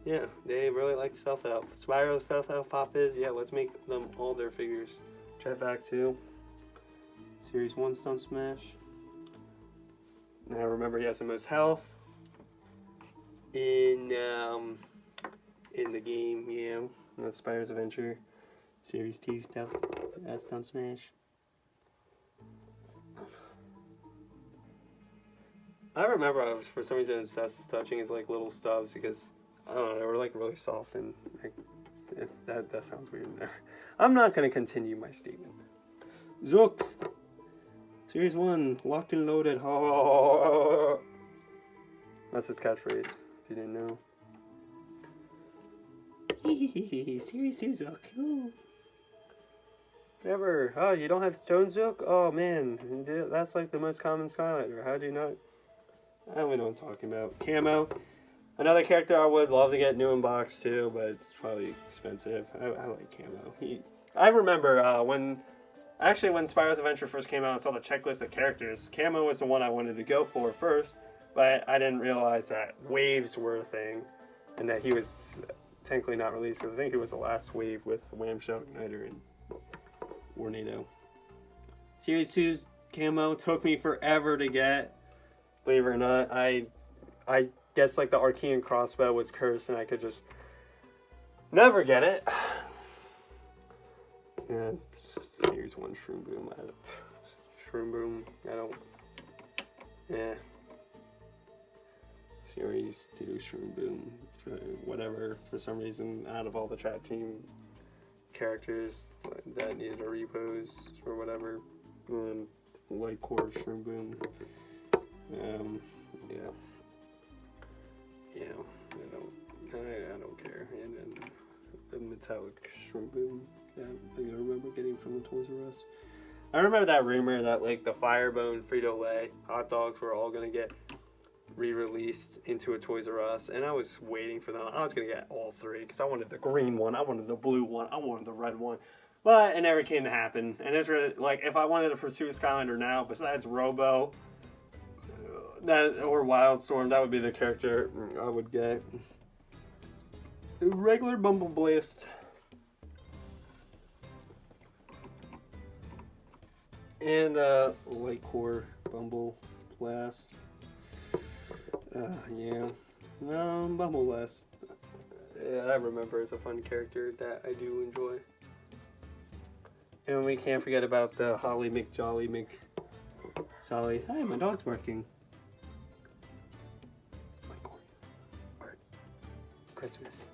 Yeah, they really like Stealth Elf. Spyro, Stealth Elf, Pop Fizz. Yeah, let's make them all their figures. Jetpack 2. Series 1 Stone Smash. Now remember, he has the most health in the game. Yeah, that's Spyro's Adventure. Series 2 stuff. That's Stone Smash. I remember I was, for some reason, obsessed touching his like little stubs because I don't know, they were like really soft and like, that sounds weird. I'm not gonna continue my statement. Zook. Series 1, locked and loaded. Oh. That's his catchphrase, if you didn't know. Series 2 Zook. Ooh. Never. Oh, you don't have Stone Zook? Oh man, that's like the most common Skylander. How do you not? I don't know what I'm talking about. Camo. Another character I would love to get new in box too, but it's probably expensive. I like Camo. I remember when Spyro's Adventure first came out and saw the checklist of characters, Camo was the one I wanted to go for first, but I didn't realize that waves were a thing, and that he was technically not released, because I think he was the last wave with Whamshell, Igniter, and Tornado. Series 2's Camo took me forever to get. Believe it or not, I guess like the Archean crossbow was cursed and I could just never get it. Yeah, Series 1 Shroom Boom. Yeah. Series 2 Shroom Boom. Whatever, for some reason, out of all the chat team characters that needed a repose or whatever, Light Core Shroom Boom. I don't care. And then the metallic Shroom Boom that I remember getting from the Toys R Us. I remember that rumor that like the Firebone, Frito-Lay hot dogs were all gonna get re-released into a Toys R Us, and I was waiting for them. I was gonna get all three because I wanted the green one, I wanted the blue one, I wanted the red one. But it never came to happen. And there's really, like, if I wanted to pursue Skylander now, besides Robo or Wildstorm, that would be the character I would get. Regular Bumble Blast. And Light Core Bumble Blast. Yeah. Bumble Blast. Yeah, I remember it's a fun character that I do enjoy. And we can't forget about the Holly McJolly McSolly. Hi, my dog's barking. Art. Christmas.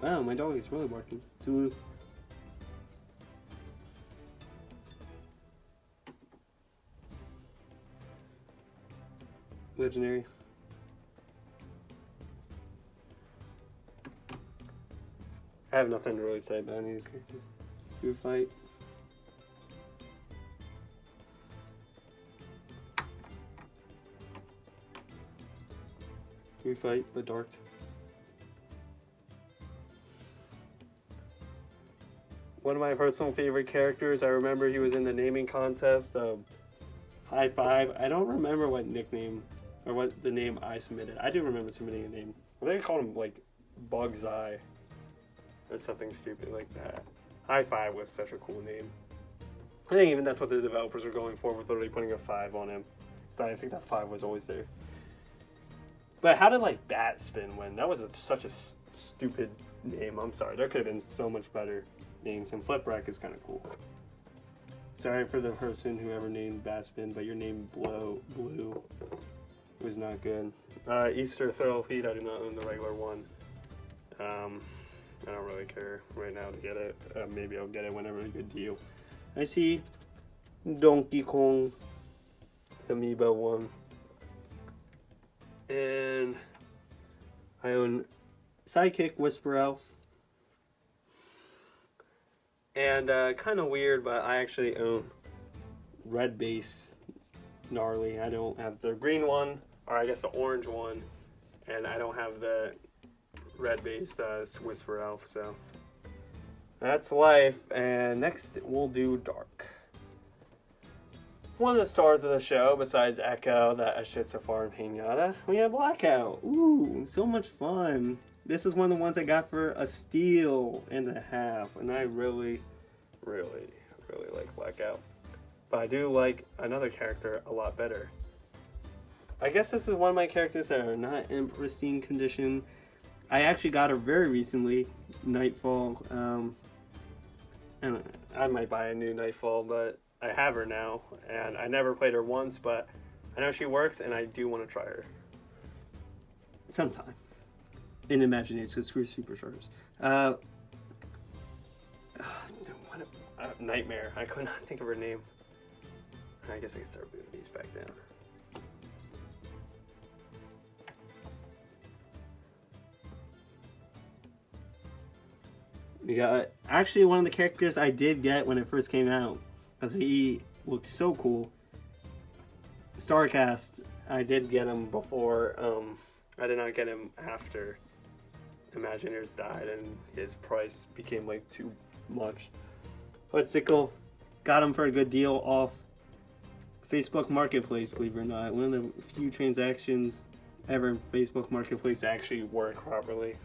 Wow, my dog is really barking. Zulu. Legendary. I have nothing to really say about these characters. Food Fight. Food Fight, the Dark. One of my personal favorite characters, I remember he was in the naming contest of High Five. I don't remember what nickname, or what the name I submitted. I do remember submitting a name. I think I called him, like, Bug's Eye. Or something stupid like that. High Five was such a cool name. I think even that's what the developers were going for with literally putting a 5 on him. So I think that 5 was always there. But how did like Bat Spin win? That was such a stupid name. I'm sorry. There could have been so much better names. And Flip Wreck is kind of cool. Sorry for the person who ever named Baspin, but your name Blue was not good. Easter Therapede, I do not own the regular one. I don't really care right now to get it. Maybe I'll get it whenever a good deal. I see Donkey Kong Amiibo one. And I own Sidekick Whisper Elf. And kind of weird, but I actually own Red Base Gnarly. I don't have the green one, or I guess the orange one, and I don't have the red based Whisper Elf, so that's life. And next we'll do Dark. One of the stars of the show, besides Echo, the Ashitsu Farm Pinata, we have Blackout. Ooh, so much fun. This is one of the ones I got for $1.50, and I really like Blackout. But I do like another character a lot better. I guess this is one of my characters that are not in pristine condition. I actually got her very recently, Nightfall. And I might buy a new Nightfall, but I have her now, and I never played her once, but I know she works, and I do want to try her sometime. In Imagination, because screw Superchargers. Nightmare. I could not think of her name. I guess I can start moving these back down. Yeah, actually one of the characters I did get when it first came out, because he looked so cool. Starcast, I did get him before. I did not get him after Imagineers died and his price became like too much. Hoodsickle, got him for a good deal off Facebook Marketplace, believe it or not. One of the few transactions ever in Facebook Marketplace that actually work properly.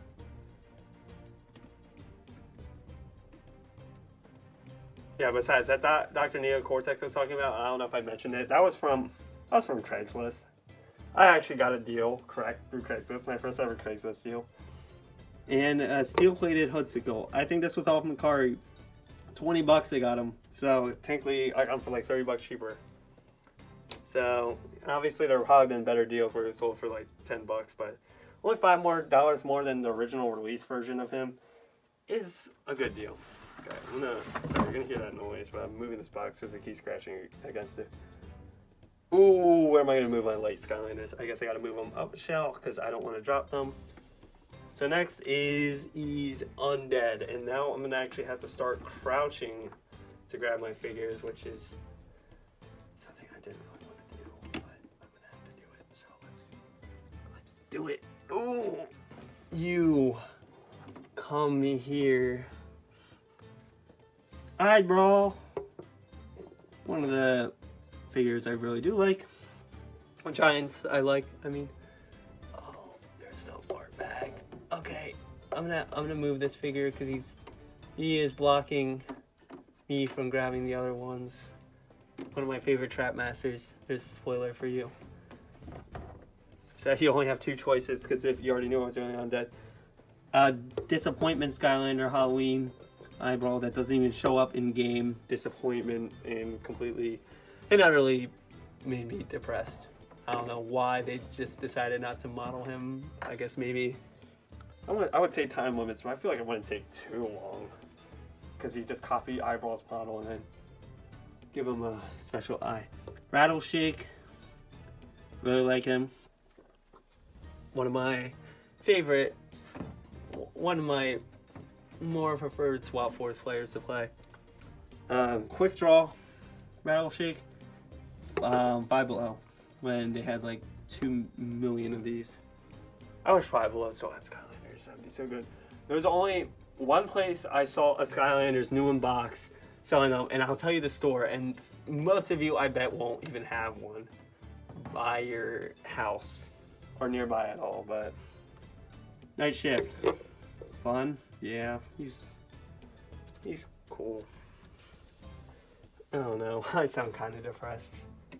Yeah, besides that Dr. Neo Cortex I was talking about, I don't know if I mentioned it. That was from Craigslist. I actually got a deal through Craigslist. My first ever Craigslist deal. And a steel-plated Hoodsickle. I think this was off Macari. $20 they got them. So technically I got them for like $30 cheaper. So obviously there have probably been better deals where it was sold for like $10, but only $5 more than the original release version of him is a good deal. Okay, sorry, you're gonna hear that noise, but I'm moving this box because it keeps scratching against it. Ooh, where am I gonna move my light Skylanders? I guess I gotta move them up a shelf because I don't want to drop them. So next is Undead, and now I'm gonna actually have to start crouching to grab my figures, which is something I didn't really want to do, but I'm gonna have to do it. So let's do it. Ooh, you come here. Eyebrow, one of the figures I really do like. Giants, I like. I mean, oh, they're so far back. Okay, I'm gonna move this figure because he is blocking me from grabbing the other ones. One of my favorite trap masters. There's a spoiler for you. So you only have two choices because if you already knew I was doing Undead. Disappointment Skylander Halloween eyebrow that doesn't even show up in game. Disappointment and completely and utterly made me depressed. I don't know why they just decided not to model him. I guess maybe I would say time limits, but I feel like it wouldn't take too long because you just copy Eyebrow's model and then give him a special eye. Rattleshake, really like him. One of my favorites. One of my more preferred Swap Force players to play. Quick Draw, Rattleshake, Five Below, when they had like 2 million of these. I wish Five Below still had Skylanders, that'd be so good. There was only one place I saw a Skylanders new in box selling them, and I'll tell you the store, and most of you I bet won't even have one by your house or nearby at all, but Night Shift, fun. Yeah, he's cool. I don't know. I sound kind of depressed.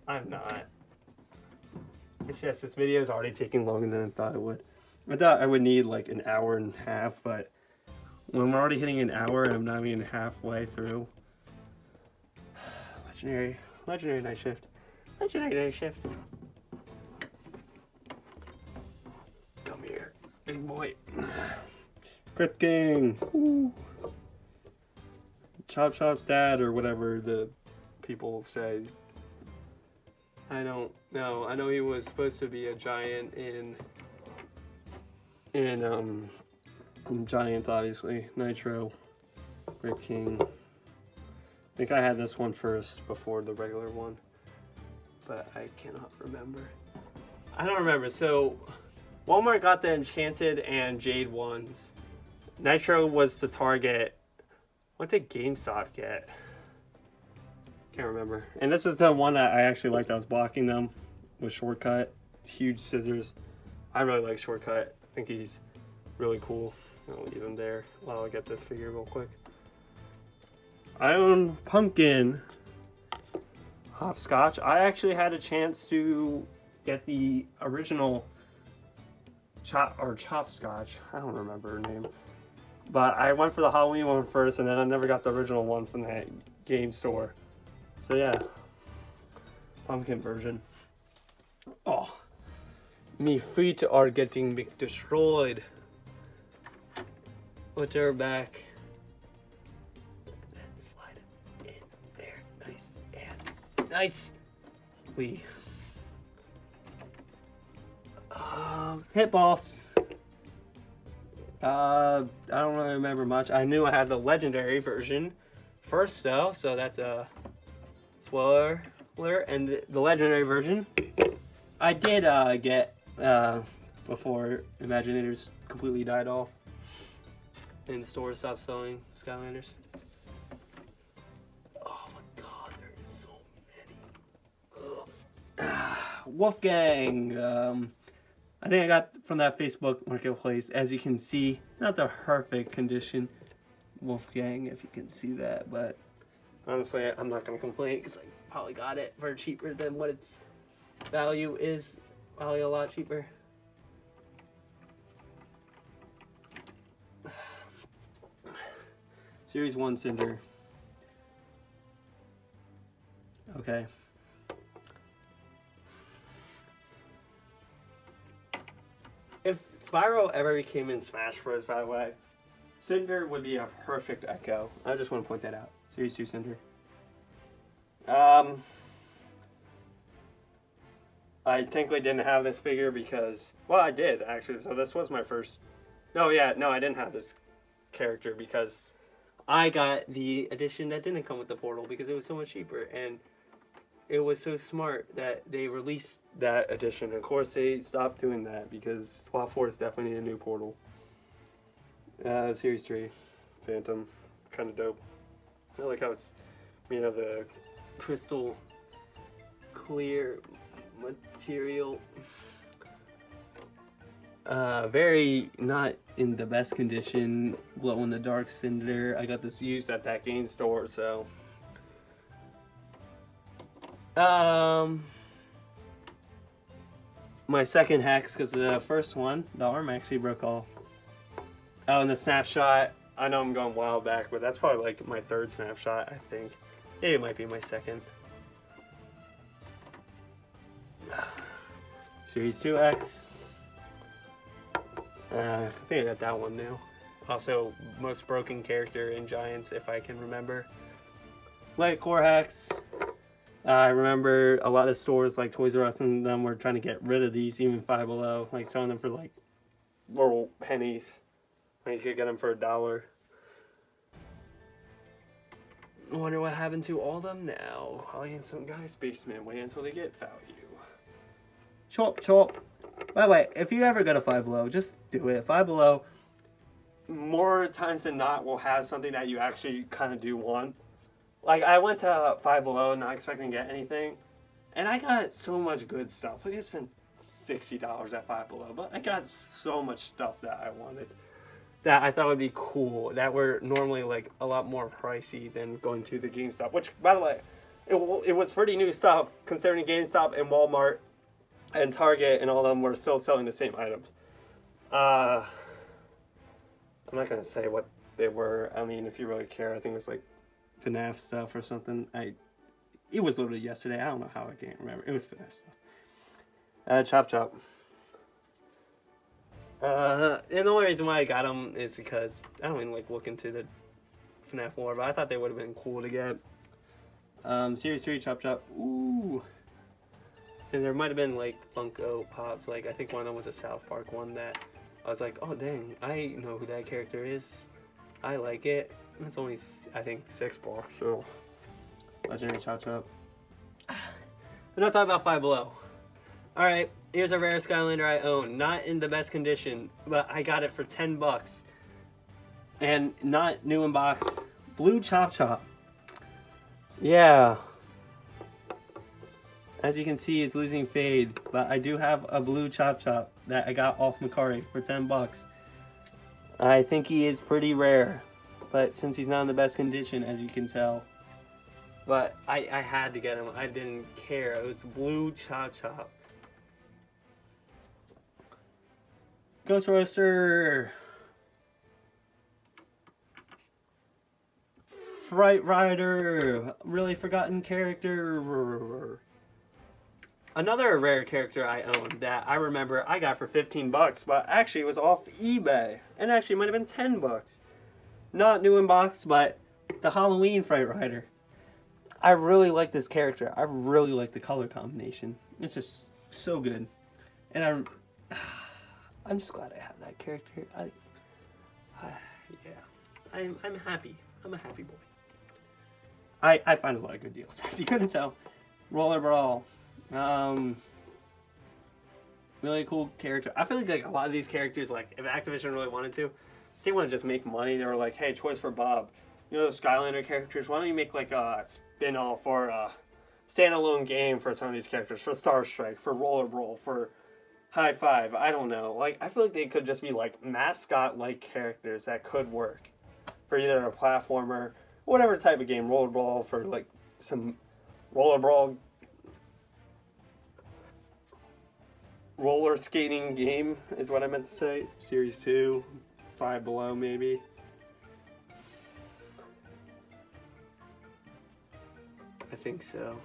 I'm not. It's just this video is already taking longer than I thought it would. I thought I would need like an hour and a half, but when we're already hitting an hour and I'm not even halfway through, Legendary night shift. Legendary night shift. Come here, big boy. Crit King. Ooh. Chop Chop's dad, or whatever the people say. I don't know. I know he was supposed to be a giant in Giants, obviously. Nitro. Crit King. I think I had this one first before the regular one, but I cannot remember. I don't remember. So Walmart got the Enchanted and Jade ones. Nitro was the Target. What did GameStop get? Can't remember. And this is the one that I actually liked. I was blocking them with Shortcut. Huge scissors. I really like Shortcut. I think he's really cool. I'll leave him there while I get this figure real quick. I own Pumpkin Hopscotch. I actually had a chance to get the original Chopscotch. I don't remember her name. But I went for the Halloween one first, and then I never got the original one from that game store. So yeah, pumpkin version. Oh, me feet are getting destroyed. Put her back. And slide it in there, nice and nice. Hit Boss. I don't really remember much. I knew I had the legendary version first though, so that's a spoiler alert. And the legendary version I did get before Imaginators completely died off and stores stopped selling Skylanders. Oh my god, there is so many. Wolfgang. I think I got from that Facebook marketplace. As you can see, not the perfect condition Wolfgang, if you can see that, but honestly, I'm not going to complain because I probably got it for cheaper than what its value is. Probably a lot cheaper. Series 1 Cinder. Okay. If Spyro ever became in Smash Bros, by the way, Cinder would be a perfect Echo. I just want to point that out. Series 2 Cinder. I technically didn't have this figure because... Well, I did, actually. So this was my first... No, I didn't have this character because I got the edition that didn't come with the portal because it was so much cheaper. And it was so smart that they released that edition. Of course, they stopped doing that because Swap Force definitely need a new portal. Series 3, Phantom, kind of dope. I like how it's made of the crystal clear material. Very not in the best condition, glow in the dark Cinder. I got this used at that game store, so... my second hex, because the first one, the arm actually broke off. Oh, and the snapshot, I know I'm going wild back, but that's probably like my third snapshot, I think. Maybe it might be my second. Series 2X. I think I got that one now. Also, most broken character in Giants, if I can remember. Light Core Hex. I remember a lot of stores like Toys R Us and them were trying to get rid of these, even Five Below, like selling them for like little pennies. Like you could get them for $1. I wonder what happened to all of them now. Probably in some guy's basement, waiting until they get value. Chop, chop. By the way, if you ever go to Five Below, just do it. Five Below, more times than not, will have something that you actually kind of do want. Like, I went to Five Below not expecting to get anything, and I got so much good stuff. Like, I spent $60 at Five Below, but I got so much stuff that I wanted that I thought would be cool, that were normally, like, a lot more pricey than going to the GameStop, which, by the way, it was pretty new stuff, considering GameStop and Walmart and Target and all of them were still selling the same items. I'm not going to say what they were. I mean, if you really care, I think it was, like, FNAF stuff or something. It was literally yesterday. I don't know how, I can't remember. It was finished stuff. Chop Chop. And the only reason why I got them is because I don't even like look into the FNAF lore, but I thought they would have been cool to get. Series 3 Chop Chop. Ooh. And there might have been like Funko Pops. Like I think one of them was a South Park one that I was like, oh dang, I know who that character is. I like it. It's only, I think, $6, so. Legendary Chop Chop. We're not talking about Five Below. Alright, here's a rare Skylander I own. Not in the best condition, but I got it for $10. And not new in box. Blue Chop Chop. Yeah. As you can see, it's losing fade, but I do have a blue Chop Chop that I got off Macari for $10. I think he is pretty rare, but since he's not in the best condition, as you can tell. But I had to get him. I didn't care. It was blue Chop Chop. Ghost Roaster. Fright Rider. Really forgotten character. Another rare character I own that I remember I got for $15, but actually it was off eBay. And actually it might have been $10. Not new in box, but the Halloween Fright Rider. I really like this character. I really like the color combination. It's just so good. And I'm just glad I have that character. Yeah. I'm happy. I'm a happy boy. I find a lot of good deals, as you couldn't tell. Roller Brawl. Really cool character. I feel like a lot of these characters, like if Activision really wanted to, they want to just make money. They were like, hey, Toys for Bob. You know those Skylander characters? Why don't you make like a spin-off or a standalone game for some of these characters? For Star Strike, for Roller Brawl, for High Five. I don't know. Like I feel like they could just be like mascot-like characters that could work for either a platformer, whatever type of game. Roller Brawl for like some Roller Brawl roller skating game is what I meant to say. Series 2, Five Below maybe. I think so.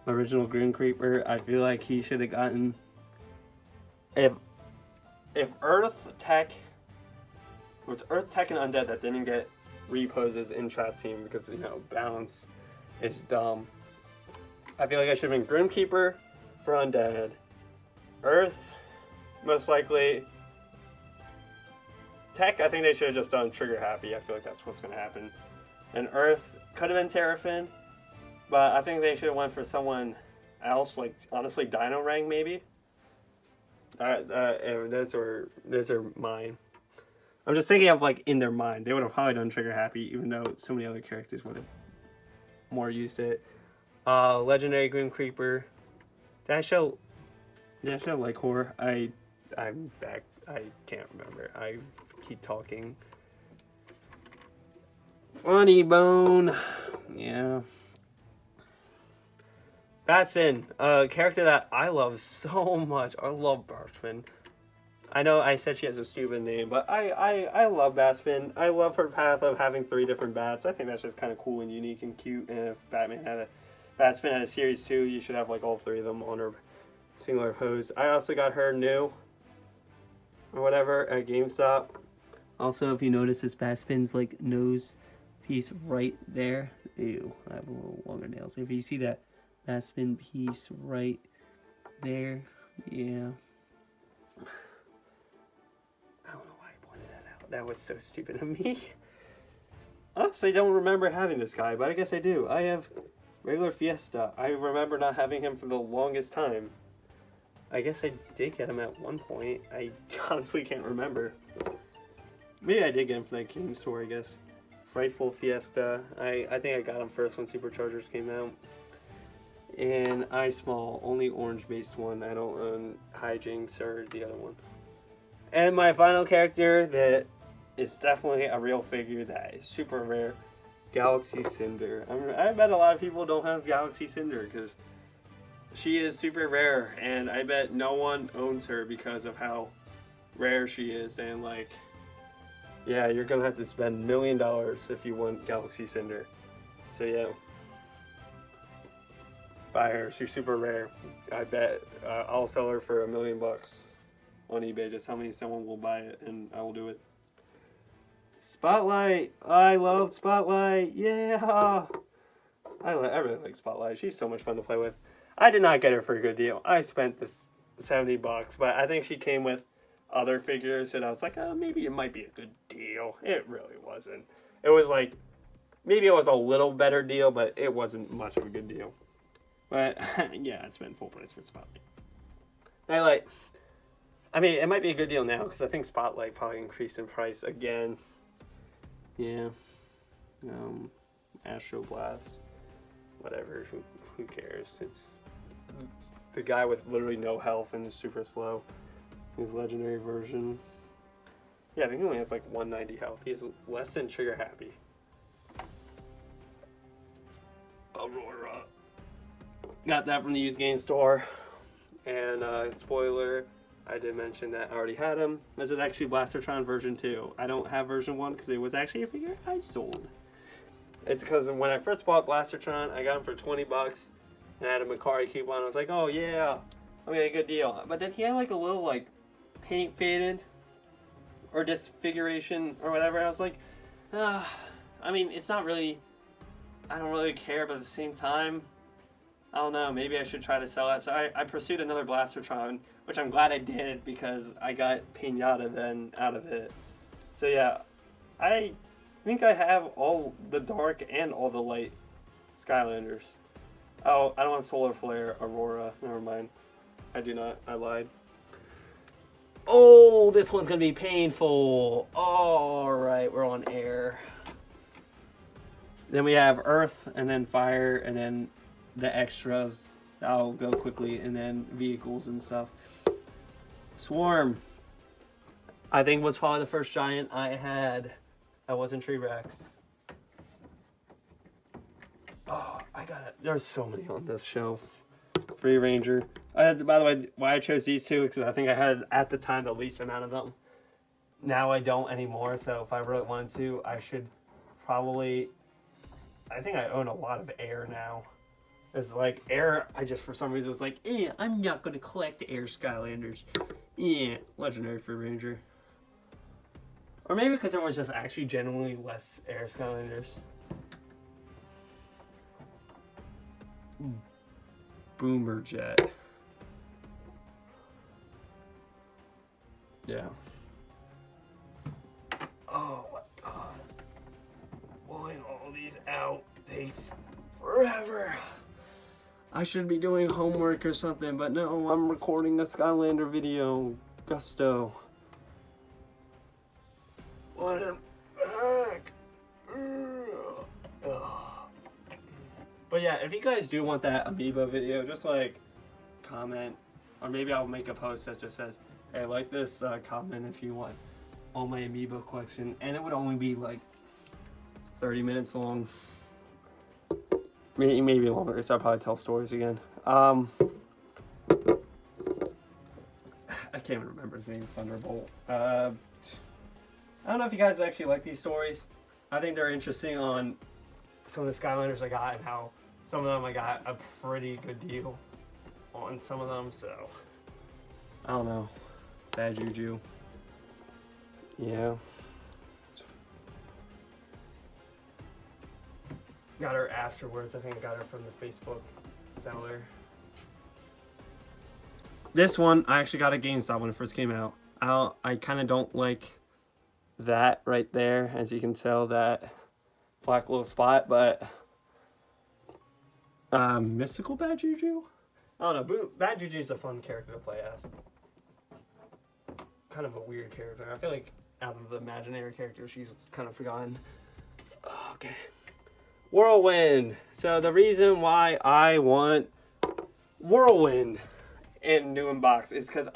Original Grim Creeper, I feel like he should have gotten, if Earth Tech was Earth Tech and Undead that didn't get reposes in Trap Team because, you know, balance is dumb. I feel like I should have been Grim Keeper for Undead. Earth, most likely. Tech, I think they should have just done Trigger Happy. I feel like that's what's going to happen. And Earth could have been Terrafin, but I think they should have went for someone else, like honestly Dino Rang maybe. Those are mine. I'm just thinking of like in their mind. They would have probably done Trigger Happy, even though so many other characters would have more used it. Legendary Grim Creeper. Did I show like horror? I'm back. I can't remember. I keep talking. Funny Bone. Yeah. Batspin, a character that I love so much. I love Batspin. I know I said she has a stupid name, but I love Batspin. I love her path of having 3 different bats. I think that's just kind of cool and unique and cute. And if Batspin had a Series 2, you should have like all 3 of them on her singular pose. I also got her new, or whatever, at GameStop. Also, if you notice, this Batspin's like nose piece right there. Ew, I have a little longer nails. If you see that Batspin piece right there, yeah. I don't know why I pointed that out. That was so stupid of me. Honestly, I don't remember having this guy, but I guess I do. I have regular Fiesta. I remember not having him for the longest time. I guess I did get him at one point. I honestly can't remember. Maybe I did get him from that game store, I guess. Frightful Fiesta. I think I got him first when Superchargers came out. And I Small, only orange-based one. I don't own Hijinks or the other one. And my final character that is definitely a real figure that is super rare, Galaxy Cinder. I bet a lot of people don't have Galaxy Cinder because she is super rare, and I bet no one owns her because of how rare she is. And like, Yeah, you're gonna have to spend $1 million if you want Galaxy Cinder. So yeah, buy her. She's super rare. I bet I'll sell her for $1 million on eBay. Just tell me someone will buy it, and I will do it. Spotlight. I love Spotlight. Yeah. I really like Spotlight. She's so much fun to play with. I did not get her for a good deal. I spent this $70, but I think she came with other figures, and I was like, oh, maybe it might be a good deal. It really wasn't. It was like, maybe it was a little better deal, but it wasn't much of a good deal. But yeah, I spent full price for Spotlight. I mean, it might be a good deal now because I think Spotlight probably increased in price again. Yeah. Astro Blast. Whatever. Who cares? It's the guy with literally no health and is super slow. His legendary version. Yeah, I think he only has like 190 health. He's less than trigger happy. Aurora. Got that from the used game store. And spoiler, I did mention that I already had him. This is actually Blastertron version 2. I don't have version 1 because it was actually a figure I sold. It's because when I first bought Blastertron, I got him for $20 and I had a Macari coupon. I was like, oh yeah, I mean, a good deal. But then he had like a little like paint faded or disfiguration or whatever. I was like, I mean, it's not really, I don't really care, but at the same time, I don't know, maybe I should try to sell it. So I pursued another Blastertron, which I'm glad I did because I got Pinata then out of it. So yeah, I think I have all the dark and all the light Skylanders. Oh, I don't want Solar Flare, Aurora, never mind. I do not, I lied. Oh, this one's gonna be painful. Alright, we're on air. Then we have Earth, and then Fire, and then the extras. I'll go quickly, and then vehicles and stuff. Swarm. I think was probably the first giant I had. I wasn't Tree Rex. Oh, I got it. There's so many on this shelf. Free Ranger. By the way, why I chose these two, because I think I had, at the time, the least amount of them. Now I don't anymore, so if I really wanted to, I should probably... I think I own a lot of Air now. It's like, Air, I just, for some reason, was like, I'm not going to collect Air Skylanders. Yeah, Legendary Free Ranger. Or maybe because there was just actually genuinely less Air Skylanders. Boomer Jet. Yeah. Oh my god. Pulling all these out takes forever. I should be doing homework or something, but no, I'm recording a Skylander video. Gusto. What a heck. But yeah, if you guys do want that Amiibo video, just like comment, or maybe I'll make a post that just says, hey, like this, comment if you want all my Amiibo collection, and it would only be like 30 minutes long, maybe longer, because I'll probably tell stories again. I can't even remember his name. Thunderbolt. I don't know if you guys actually like these stories. I think they're interesting on some of the Skylanders I got and how some of them I got a pretty good deal on some of them, so I don't know. Bad juju. Yeah. Got her afterwards. I think I got her from the Facebook seller. This one I actually got at GameStop when it first came out. I kind of don't like that right there, as you can tell, that black little spot, but mystical Bad Juju? I don't know, Bad Juju is a fun character to play as. Kind of a weird character. I feel like out of the imaginary characters, she's kind of forgotten. Okay. Whirlwind. So the reason why I want Whirlwind in New in Box is because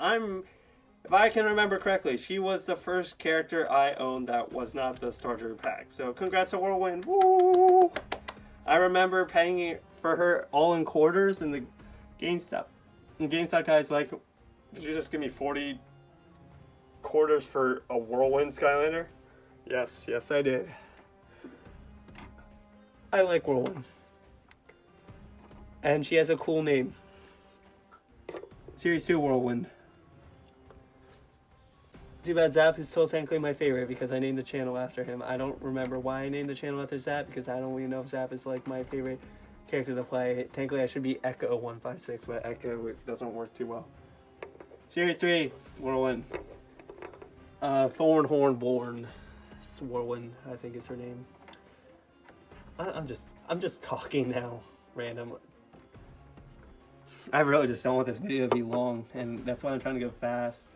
if I can remember correctly, she was the first character I owned that was not the starter pack. So congrats to Whirlwind. Woo! I remember paying for her all in quarters in the GameStop. And GameStop guys like, did you just give me 40 quarters for a Whirlwind Skylander? Yes, yes, I did. I like Whirlwind. And she has a cool name. Series 2 Whirlwind. Too bad Zap is still technically my favorite because I named the channel after him. I don't remember why I named the channel after Zap because I don't even know if Zap is like my favorite character to play. Technically I should be Echo 156, but Echo doesn't work too well. Series 3 Whirlwind. Thornhorn Born. Whirlwind, I think is her name. I'm just talking now, random. I really just don't want this video to be long, and that's why I'm trying to go fast.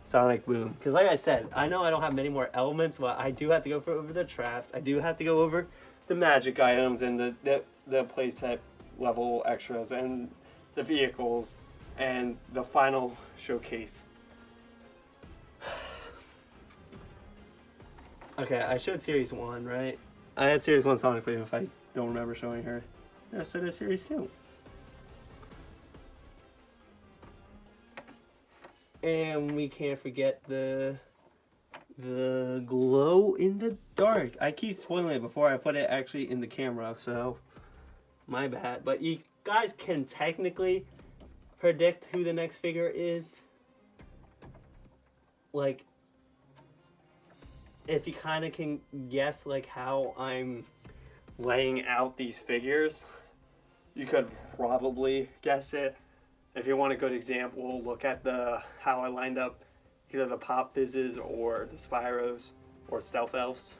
Sonic Boom, because like I said, I know I don't have many more elements, but I do have to go over the traps. I do have to go over the magic items and the playset level extras and the vehicles and the final showcase. Okay, I showed Series 1, right? I had Series 1 Sonic Boom if I don't remember showing her. No, so there's Series 2. And we can't forget the glow in the dark. I keep spoiling it before I put it actually in the camera, so my bad. But you guys can technically predict who the next figure is. Like, if you kind of can guess like how I'm laying out these figures, you could probably guess it. If you want a good example, look at how I lined up either the Pop Fizzes or the Spyros or Stealth Elves.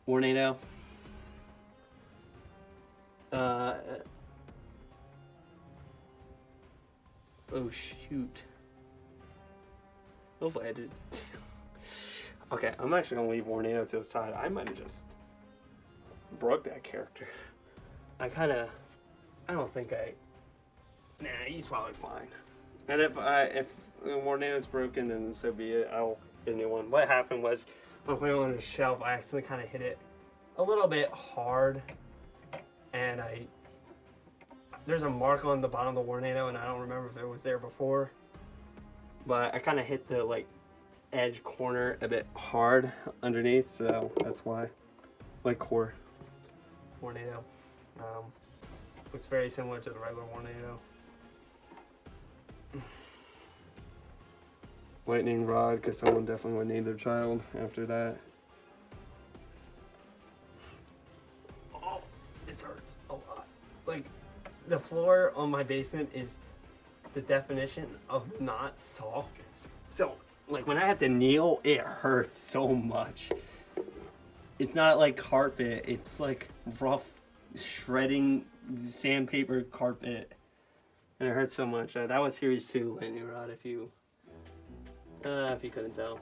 Tornado. Oh shoot. Hopefully I did. Okay, I'm actually gonna leave Tornado to the side. I might have just broke that character. I don't think nah, he's probably fine. And if Tornado's broken, then so be it. I'll get a new one. What happened was, when I put it on the shelf, I accidentally kind of hit it a little bit hard, and there's a mark on the bottom of the Tornado, and I don't remember if it was there before, but I kind of hit the like edge corner a bit hard underneath, so that's why. Like core Tornado. Looks very similar to the regular Tornado. Lightning Rod, because someone definitely would name their child after that. Oh, this hurts a lot. Like, the floor on my basement is the definition of not soft. So, like, when I have to kneel, it hurts so much. It's not like carpet, it's like rough, shredding sandpaper carpet. And it hurts so much. That was Series 2 Lightning Rod, if you couldn't tell.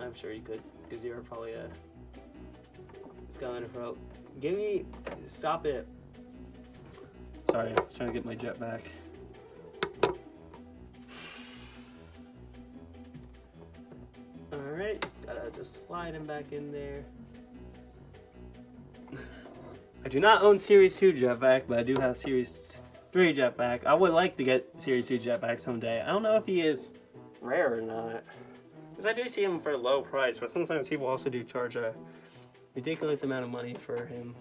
I'm sure you could, because you're probably a Skylander pro. Stop it. Sorry, I was trying to get my jet back. Alright, just slide him back in there. I do not own Series 2 Jetpack, but I do have Series 3 Jetpack. I would like to get Series 2 Jetpack someday. I don't know if he is rare or not, because I do see him for a low price, but sometimes people also do charge a ridiculous amount of money for him.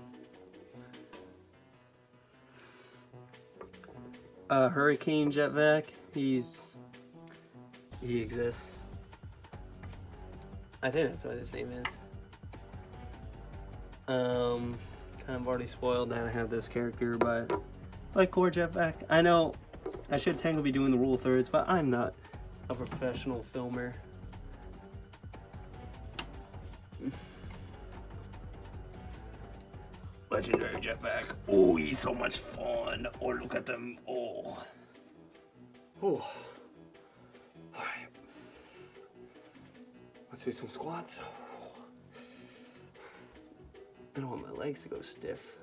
Hurricane Jetpack, he exists. I think that's what his name is. Kind of already spoiled that I have this character, but like core Jetpack. I know I should technically be doing the rule of thirds, but I'm not a professional filmer. Legendary Jetpack. Oh, he's so much fun. Oh, look at them. Oh. Oh. Alright. Let's do some squats. I don't want my legs to go stiff.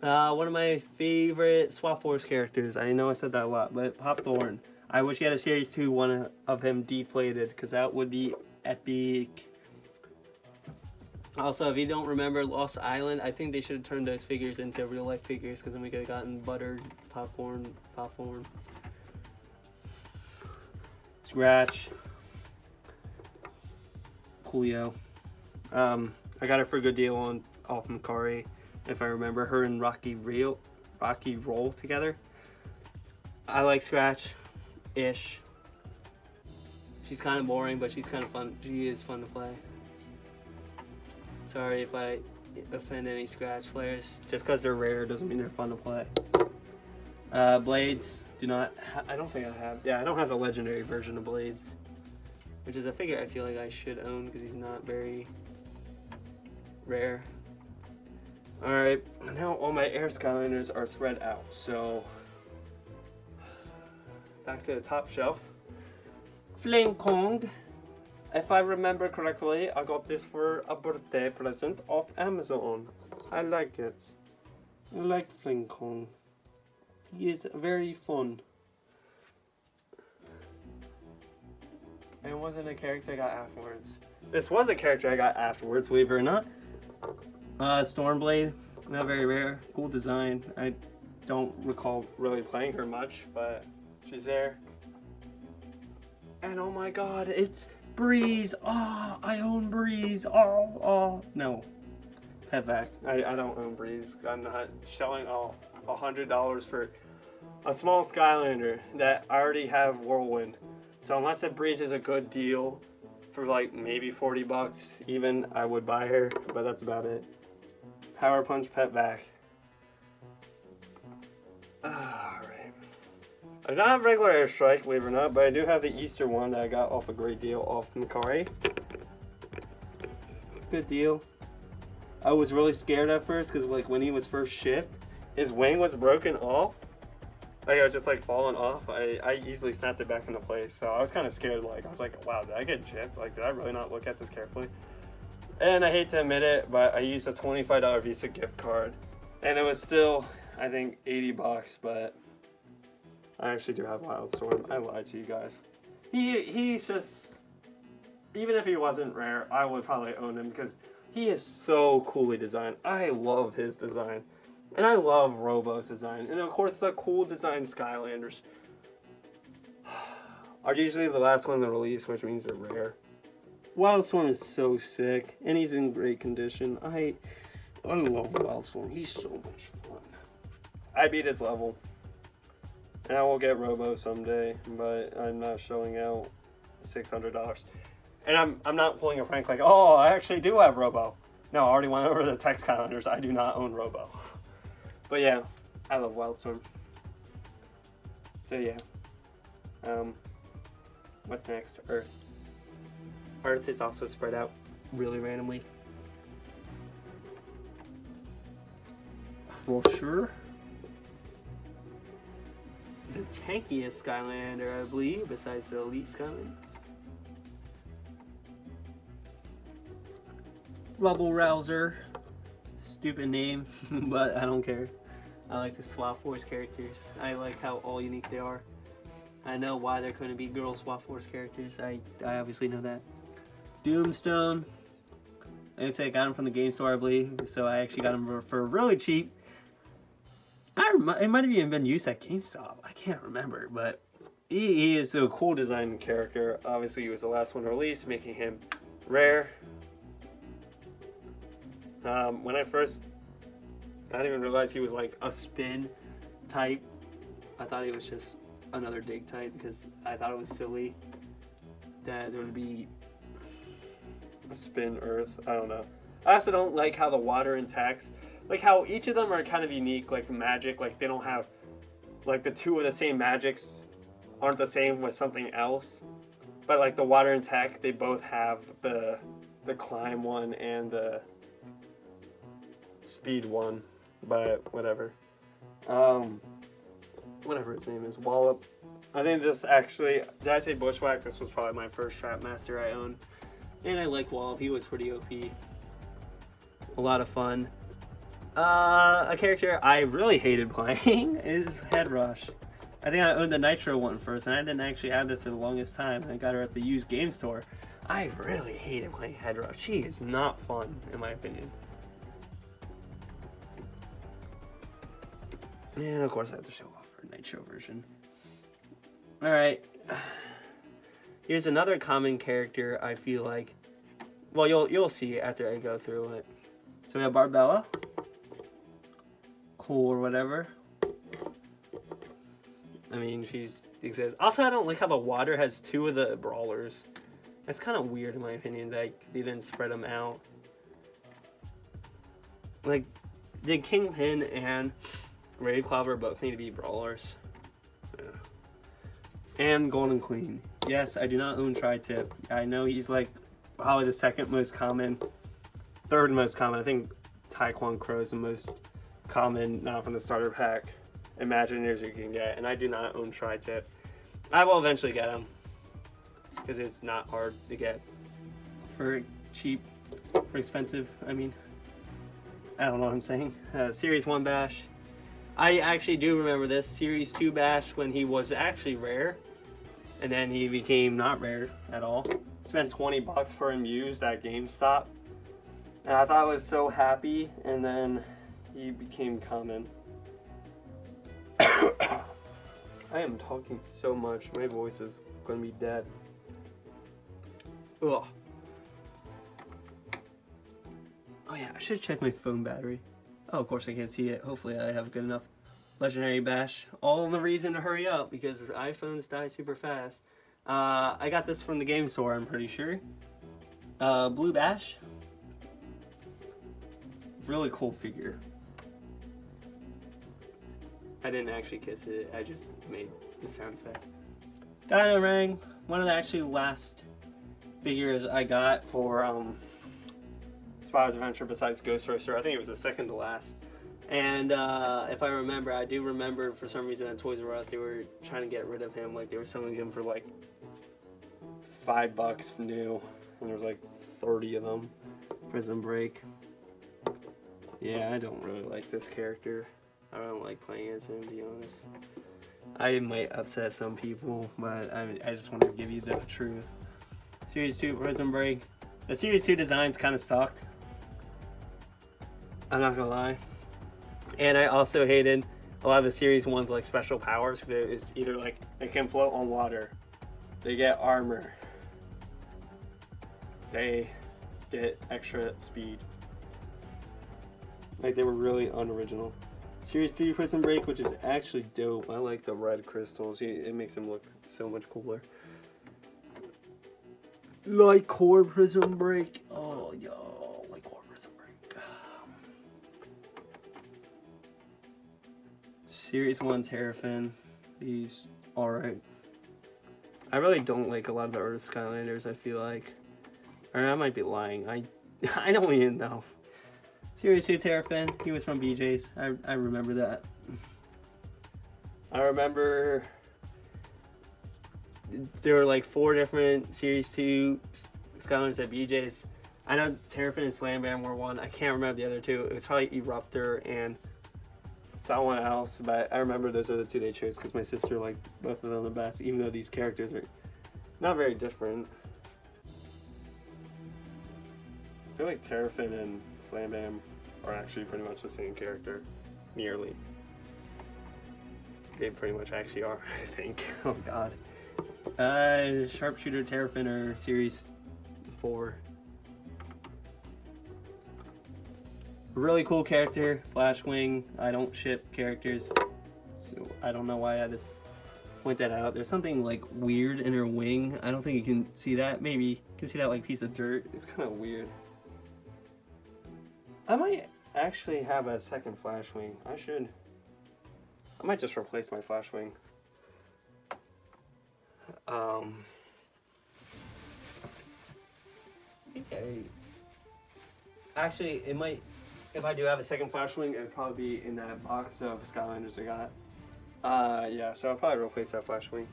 One of my favorite Swap Force characters. I know I said that a lot, but Pop Thorn. I wish he had a Series 2 one of him deflated, because that would be epic. Also, if you don't remember Lost Island, I think they should have turned those figures into real life figures, because then we could have gotten buttered popcorn. Scratch. Coolio. I got it for a good deal off Macari, if I remember. Her and Rocky roll together. I like Scratch-ish. She's kind of boring, but she's kind of fun. She is fun to play. Sorry if I offend any Scratch players. Just because they're rare doesn't mean they're fun to play. Blades do not. I don't think I have. Yeah, I don't have the legendary version of Blades, which is a figure I feel like I should own because he's not very rare. All right, now all my air Skylanders are spread out. So back to the top shelf. Flame Kong. If I remember correctly, I got this for a birthday present off Amazon. I like it. I like Flame Kong. He is very fun. And it wasn't a character I got afterwards. This was a character I got afterwards, believe it or not. Stormblade, not very rare. Cool design. I don't recall really playing her much, but she's there. And oh my god, it's Breeze. Oh, I own Breeze. Oh, no. Head back. I don't own Breeze. I'm not shelling $100 for a small Skylander that I already have Whirlwind. So unless that Breeze is a good deal for like maybe 40 bucks even, I would buy her, but that's about it. Power Punch Pet back. Alright. I don't have regular Airstrike, believe it or not, but I do have the Easter one that I got off a great deal off Macari. Good deal. I was really scared at first because like when he was first shipped, his wing was broken off. Like it was just like falling off. I easily snapped it back into place. So I was kind of scared. Like I was like, wow, did I get gypped? Like did I really not look at this carefully? And I hate to admit it, but I used a $25 Visa gift card. And it was still, I think, 80 bucks, but I actually do have Wildstorm. I lied to you guys. He's just, even if he wasn't rare, I would probably own him because he is so coolly designed. I love his design. And I love Robo's design. And of course, the cool design Skylanders are usually the last one to release, which means they're rare. Wildstorm is so sick, and he's in great condition. I love Wildstorm. He's so much fun. I beat his level. And I will get Robo someday, but I'm not showing out $600. And I'm not pulling a prank like, oh, I actually do have Robo. No, I already went over the Tech Skylanders. I do not own Robo. But yeah, I love Wildstorm. So yeah. What's next? Earth. Earth is also spread out really randomly. Crusher. The tankiest Skylander, I believe, besides the Elite Skylanders. Rubble Rouser. Stupid name, but I don't care. I like the Swap Force characters. I like how all unique they are. I know why there couldn't be girl Swap Force characters. I obviously know that. Doomstone. Like I said, I got him from the game store, I believe. So I actually got him for really cheap. It might have even been used at GameStop. I can't remember, but he is a cool design character. Obviously, he was the last one released, making him rare. When I first, I didn't even realize he was like a spin type. I thought he was just another dig type because I thought it was silly that there would be a spin Earth. I don't know. I also don't like how the water attacks, like how each of them are kind of unique, like magic. Like they don't have, like the two of the same magics aren't the same with something else. But like the water and tech, they both have the climb one and the speed one, but whatever. Whatever his name is, Wallop. I think this actually, did I say Bushwhack? This was probably my first Trapmaster I owned. And I like Wallop, he was pretty OP. A lot of fun. A character I really hated playing is Head Rush. I think I owned the Nitro one first, and I didn't actually have this for the longest time. I got her at the used game store. I really hated playing Head Rush. She is not fun, in my opinion. And of course I have to show off her Nitro version. Alright. Here's another common character I feel like. Well, you'll see after I go through it. So we have Barbella. Cool or whatever. I mean, she's exists. Also, I don't like how the water has two of the brawlers. That's kind of weird in my opinion that they didn't spread them out. Like, did Kingpin and Graveklopper both need to be brawlers? Yeah. And Golden Queen. Yes, I do not own Tri-Tip. I know he's like probably the second most common, third most common. I think Taekwon Crow is the most common, not from the starter pack, Imagineers you can get. And I do not own Tri-Tip. I will eventually get him because it's not hard to get for cheap, for expensive. I mean, I don't know what I'm saying. Series 1 Bash. I actually do remember this. Series 2 Bash when he was actually rare. And then he became not rare at all. Spent $20 for him used at GameStop. And I thought I was so happy. And then he became common. I am talking so much. My voice is going to be dead. Ugh. Oh yeah, I should check my phone battery. Oh, of course I can't see it. Hopefully I have good enough Legendary Bash. All the reason to hurry up because iPhones die super fast. I got this from the game store, I'm pretty sure. Blue Bash. Really cool figure. I didn't actually kiss it, I just made the sound effect. Dino Ring, one of the actually last figures I got for Spyro's Adventure besides Ghost Racer. I think it was the second to last. And if I remember, I do remember for some reason at Toys R Us they were trying to get rid of him. Like they were selling him for like $5 new, and there was like 30 of them. Prison Break. Yeah, I don't really like this character. I don't like playing as him, to be honest. I might upset some people, but I just want to give you the truth. Series 2 Prison Break. The Series 2 designs kind of sucked. I'm not gonna lie. And I also hated a lot of the Series 1's like special powers because it's either like they can float on water, they get armor, they get extra speed. Like they were really unoriginal. Series 3 Prison Break, which is actually dope. I like the red crystals. It makes him look so much cooler. Light Core Prison Break. Oh, yo, Light Core Prison Break. Series 1 Terrafin. He's alright. I really don't like a lot of the Earth Skylanders, I feel like. Or I might be lying. I don't even know. Series 2 Terrafin, he was from BJ's. I remember that. I remember there were like 4 different Series 2 Skylanders at BJ's. I know Terrafin and Slam Bam were one. I can't remember the other two. It was probably Eruptor and someone else, but I remember those are the 2 they chose because my sister liked both of them the best, even though these characters are not very different. I feel like Terrafin and Slam Bam are actually pretty much the same character, nearly. They pretty much actually are, I think. Oh god. Sharpshooter Terrafin or Series 4. Really cool character, Flashwing. I don't ship characters, so I don't know why I just point that out. There's something like weird in her wing. I don't think you can see that. Maybe you can see that like piece of dirt. It's kind of weird. I might actually have a second Flashwing. I might just replace my Flashwing. Okay. Actually, it might, if I do have a second Flashwing, it'd probably be in that box of Skylanders I got. Yeah, so I'll probably replace that Flashwing.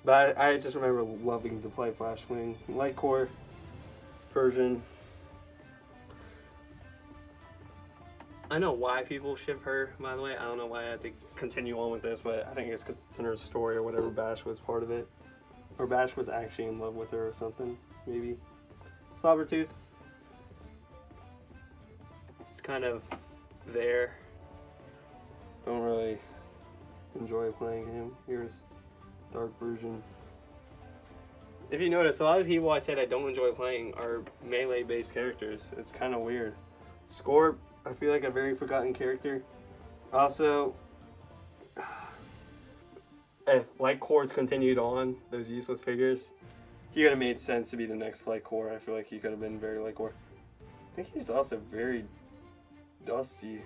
But I just remember loving to play Flashwing. Light Core version. I know why people ship her, by the way. I don't know why I had to continue on with this, but I think it's because it's in her story or whatever. Bash was part of it. Or Bash was actually in love with her or something, maybe. Sabretooth. It's kind of there. Don't really enjoy playing him. Here's dark version. If you notice, a lot of people I said I don't enjoy playing are melee-based characters. It's kind of weird. Scorp, I feel like a very forgotten character. Also, if Light Cores continued on, those useless figures, he would have made sense to be the next Light Core. I feel like he could have been very Light Core. I think he's also very dusty.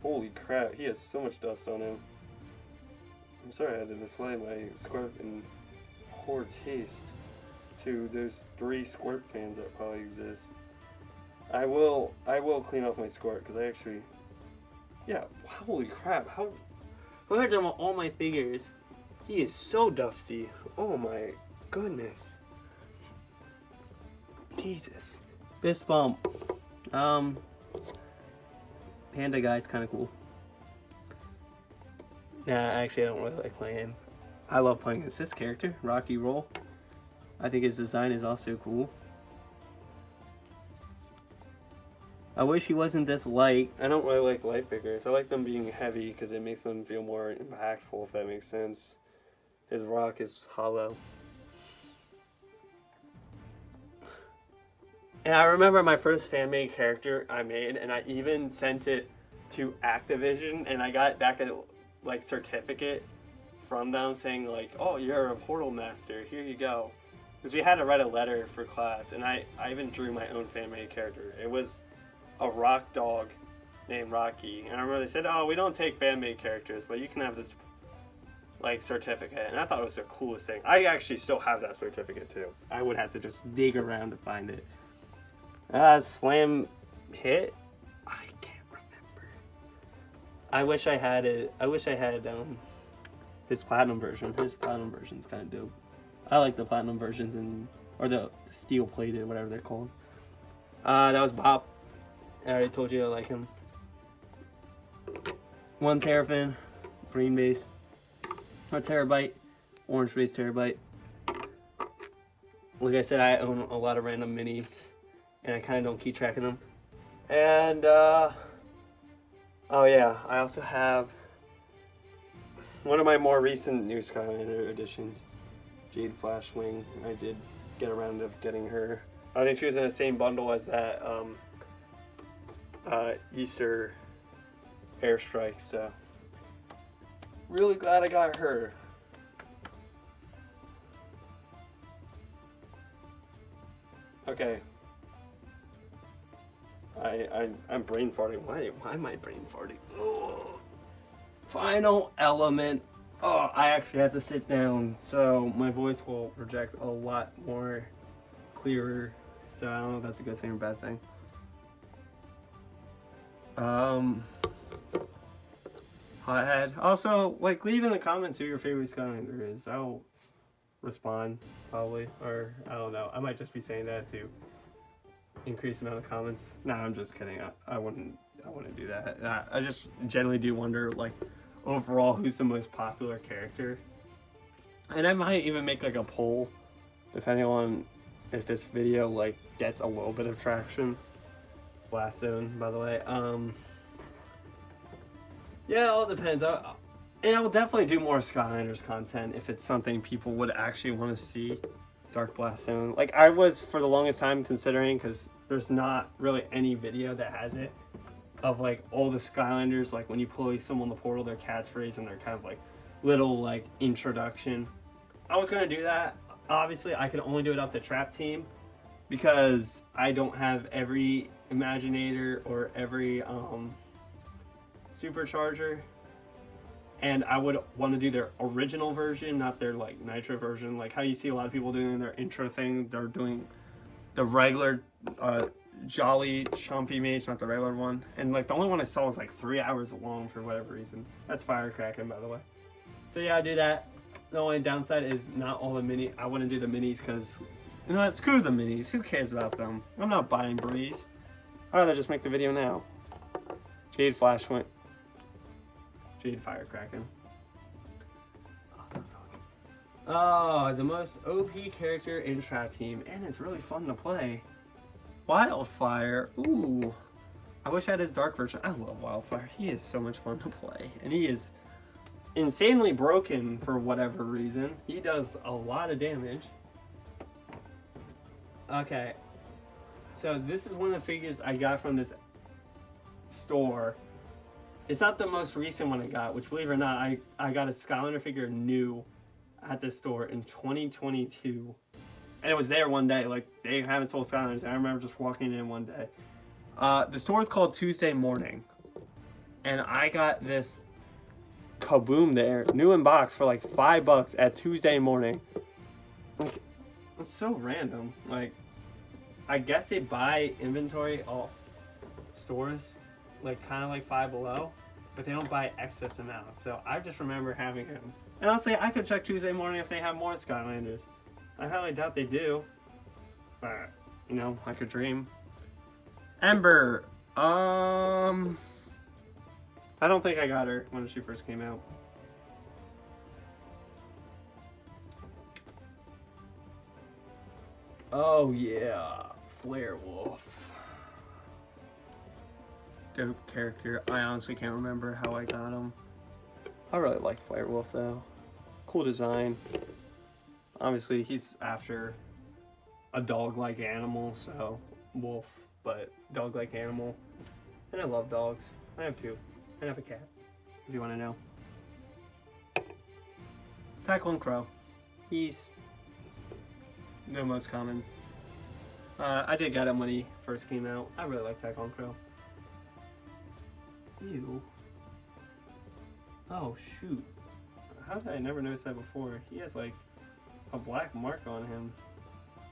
Holy crap, he has so much dust on him. I'm sorry I had to display my Scorp in poor taste to those 3 Scorp fans that probably exist. I will clean off my Scorp because I actually, yeah, holy crap, how compared to all my figures, he is so dusty. Oh my goodness. Jesus. Fist bump. Panda guy's kind of cool. Nah, actually I don't really like playing him. I love playing as this character, Rocky Roll. I think his design is also cool. I wish he wasn't this light. I don't really like light figures. I like them being heavy because it makes them feel more impactful, if that makes sense. His rock is hollow. And I remember my first fan-made character I made, and I even sent it to Activision, and I got back a like certificate from them saying like, oh, you're a Portal Master, here you go. Because we had to write a letter for class, and I even drew my own fan-made character. It was a rock dog named Rocky. And I remember they said, oh, we don't take fan-made characters, but you can have this like certificate. And I thought it was the coolest thing. I actually still have that certificate too. I would have to just dig around to find it. Slam hit? I can't remember. I wish I had it. I wish I had his platinum version. His platinum version's kind of dope. I like the platinum versions or the steel plated, whatever they're called. That was Bop. I already told you I like him. 1 Terrafin, green base. A Terabyte, orange base Terabyte. Like I said, I own a lot of random minis, and I kind of don't keep track of them. And, oh yeah, I also have one of my more recent new Skylander editions, Jade Flashwing. I did get around to getting her. I think she was in the same bundle as that Easter Airstrike, so really glad I got her. Okay. I'm brain farting. Why am I brain farting? Ugh. Final element. Oh, I actually had to sit down, so my voice will project a lot more clearer. So I don't know if that's a good thing or bad thing. Hothead. Also, like, leave in the comments who your favorite Skylander is. I'll respond, probably. Or, I don't know. I might just be saying that to increase the amount of comments. Nah, I'm just kidding. I wouldn't do that. I just generally do wonder, like, overall, who's the most popular character. And I might even make, like, a poll, depending on if this video, like, gets a little bit of traction. Blast Zone, by the way. Yeah, it all depends. And I will definitely do more Skylanders content if it's something people would actually want to see. Dark Blast Zone. Like, I was, for the longest time, considering, because there's not really any video that has it, of, like, all the Skylanders, like, when you play someone in the portal, their catchphrase, and their kind of, like, little, like, introduction. I was going to do that. Obviously, I can only do it up to Trap Team, because I don't have every Imaginator or every, Supercharger, and I would want to do their original version, not their like Nitro version, like how you see a lot of people doing their intro thing. They're doing the regular Jolly Chompy Mage, not the regular one, and like the only one I saw was like 3 hours long for whatever reason. That's Firecracking, by the way. So yeah, I do that. The only downside is not all the mini. I wouldn't do the minis because, you know what, screw the minis. Who cares about them? I'm not buying Breeze. I'd rather just make the video now. Jade Flashwing. Jade Firecracking. Awesome talking. Oh, the most OP character in Trap Team, and it's really fun to play. Wildfire. Ooh. I wish I had his dark version. I love Wildfire. He is so much fun to play. And he is insanely broken for whatever reason. He does a lot of damage. Okay. So this is one of the figures I got from this store. It's not the most recent one I got, which believe it or not, I got a Skylander figure new at this store in 2022. And it was there one day. Like, they haven't sold Skylanders. I remember just walking in one day. The store is called Tuesday Morning. And I got this Kaboom there, new in box for like $5 at Tuesday Morning. Like, it's so random. Like, I guess they buy inventory off stores, like kind of like Five Below, but they don't buy excess amounts. So I just remember having him. And I'll say I could check Tuesday Morning if they have more Skylanders. I highly doubt they do, but you know, I could dream. Ember, I don't think I got her when she first came out. Oh yeah, Flare Wolf. Dope character. I honestly can't remember how I got him. I really like Flare Wolf though. Cool design. Obviously he's after a dog-like animal, so wolf, but dog-like animal. And I love dogs. I have two. I have a cat, if you want to know. Tycoon Crow. He's the most common. I did get him when he first came out. I really like Tycoon Crow. Ew. Oh shoot. How did I never notice that before? He has like a black mark on him.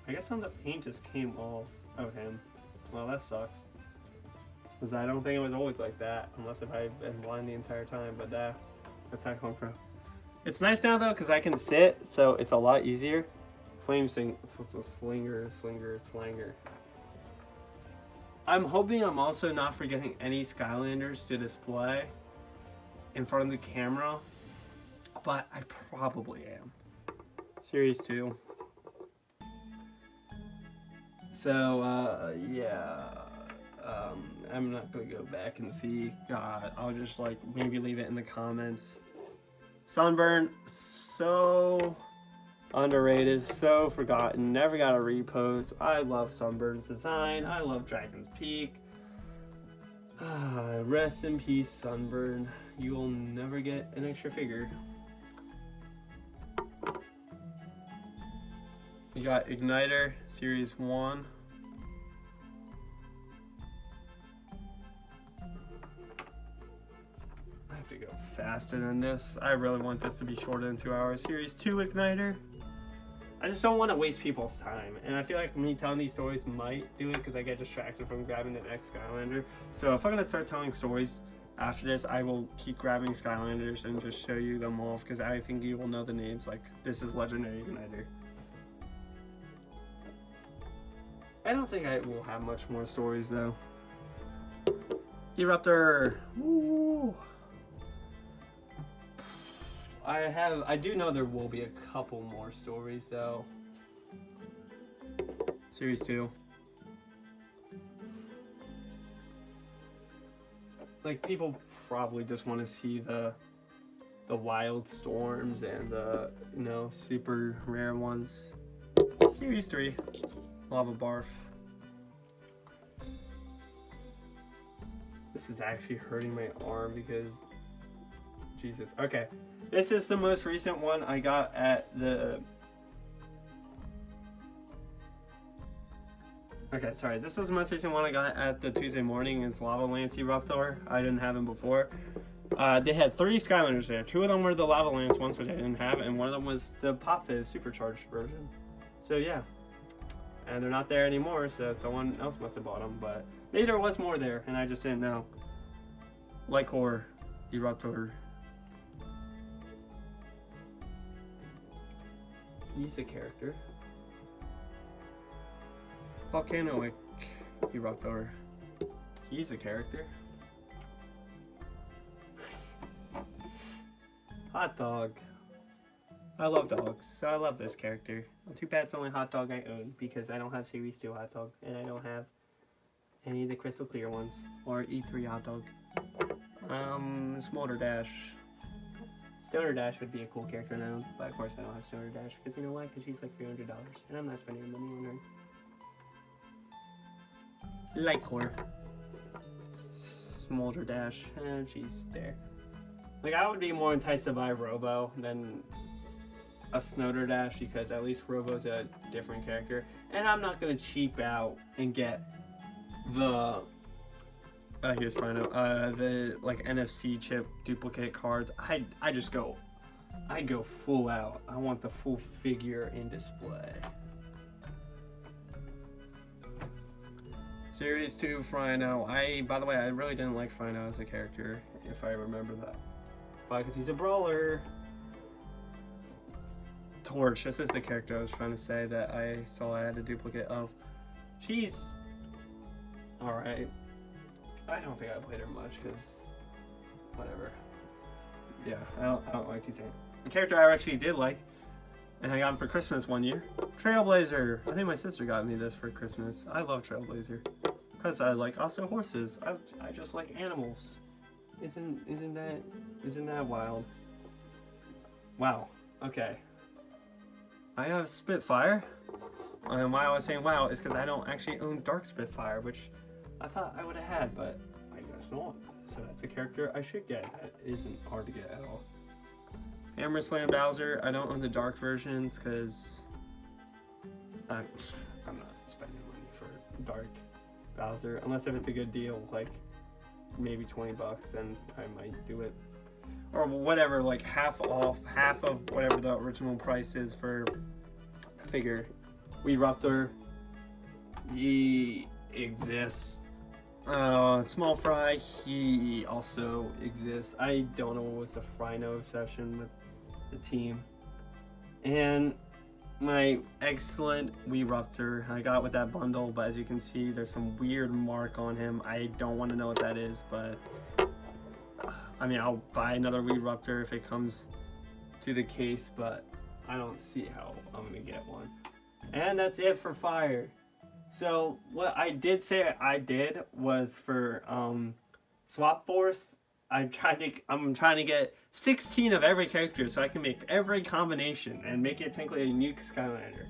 I guess some of the paint just came off of him. Well, that sucks. Because I don't think it was always like that, unless if I've been blind the entire time, but that's Tycoon Crow. It's nice now though, because I can sit, so it's a lot easier. Flame Sing, it's a slinger. I'm hoping I'm also not forgetting any Skylanders to display in front of the camera, but I probably am. Series 2. So, yeah. I'm not gonna go back and see. I'll just like maybe leave it in the comments. Sunburn, so underrated, so forgotten, never got a repost. I love Sunburn's design. I love Dragon's Peak. Rest in peace, Sunburn. You will never get an extra figure. We got Igniter, Series 1. I have to go faster than this. I really want this to be shorter than 2 hours. Series 2 Igniter. I just don't want to waste people's time. And I feel like me telling these stories might do it because I get distracted from grabbing the next Skylander. So if I'm going to start telling stories after this, I will keep grabbing Skylanders and just show you them off because I think you will know the names. Like, this is Legendary Igniter. I don't think I will have much more stories though. Eruptor. Woo. I do know there will be a couple more stories though. Series 2. Like, people probably just want to see the wild storms and the, you know, super rare ones. Series 3. Lava Barf. This is actually hurting my arm because Jesus. Okay. This is the most recent one I got at the... Okay, sorry. This was the most recent one I got at the Tuesday Morning. Is Lava Lance Eruptor. I didn't have him before. They had 3 Skylanders there. 2 of them were the Lava Lance ones, which I didn't have, and one of them was the Pop Fizz Supercharged version. So yeah. And they're not there anymore, so someone else must have bought them, but maybe there was more there, and I just didn't know. Lycor Eruptor. He's a character. Volcanoic Eruptor. He's a character. Hot Dog. I love dogs, so I love this character. Too bad it's the only hot dog I own because I don't have Series 2 hot dog, and I don't have any of the crystal clear ones or E3 hot dog. Smolder Dash. Stoner Dash would be a cool character now, but of course I don't have Stoner Dash because you know why? Because she's like $300, and I'm not spending money on her. Lycor. Smolder Dash, and she's there. Like, I would be more enticed to buy Robo than a Snoder Dash because at least Robo's a different character, and I'm not gonna cheap out and get the here's Final the like NFC chip duplicate cards. I go full out. I want the full figure in display. Series 2 Frino. By the way, I really didn't like Frino as a character, if I remember that. Probably because he's a brawler. Torch, this is the character I was trying to say that I saw I had a duplicate of. She's alright. I don't think I played her much because whatever. Yeah, I don't like these things. The character I actually did like, and I got him for Christmas one year, Trailblazer. I think my sister got me this for Christmas. I love Trailblazer because I like also horses. I just like animals. Isn't that wild? Wow. Okay. I have Spitfire. And why I was saying wow is because I don't actually own Dark Spitfire, which I thought I would have had, but I guess not. So that's a character I should get. That isn't hard to get at all. Hammer Slam Bowser. I don't own the dark versions because I'm not spending money for dark Bowser unless if it's a good deal, like maybe $20, then I might do it. Or whatever, like half off, half of whatever the original price is for the figure. Weeruptor. He exists. Small Fry, he also exists. I don't know what was the Frino obsession with the team. And my excellent Weeruptor I got with that bundle, but as you can see, there's some weird mark on him. I don't want to know what that is, but I mean, I'll buy another Weeruptor if it comes to the case, but I don't see how I'm gonna get one. And that's it for Fire. So what I did say I did was for Swap Force, I'm trying to get 16 of every character so I can make every combination and make it technically a unique Skylander.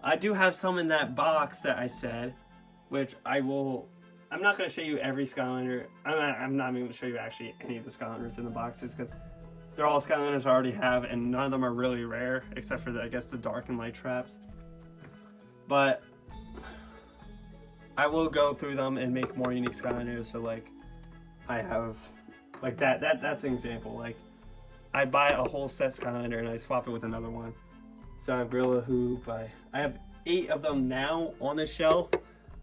I do have some in that box that I said, which I'm not going to show you every Skylander. I'm not even going to show you actually any of the Skylanders in the boxes because they're all Skylanders I already have and none of them are really rare except for I guess the Dark and Light Traps. But I will go through them and make more unique Skylanders. So like I have like that's an example. Like I buy a whole set Skylander and I swap it with another one. So I have Gorilla Hoop. I have 8 of them now on the shelf.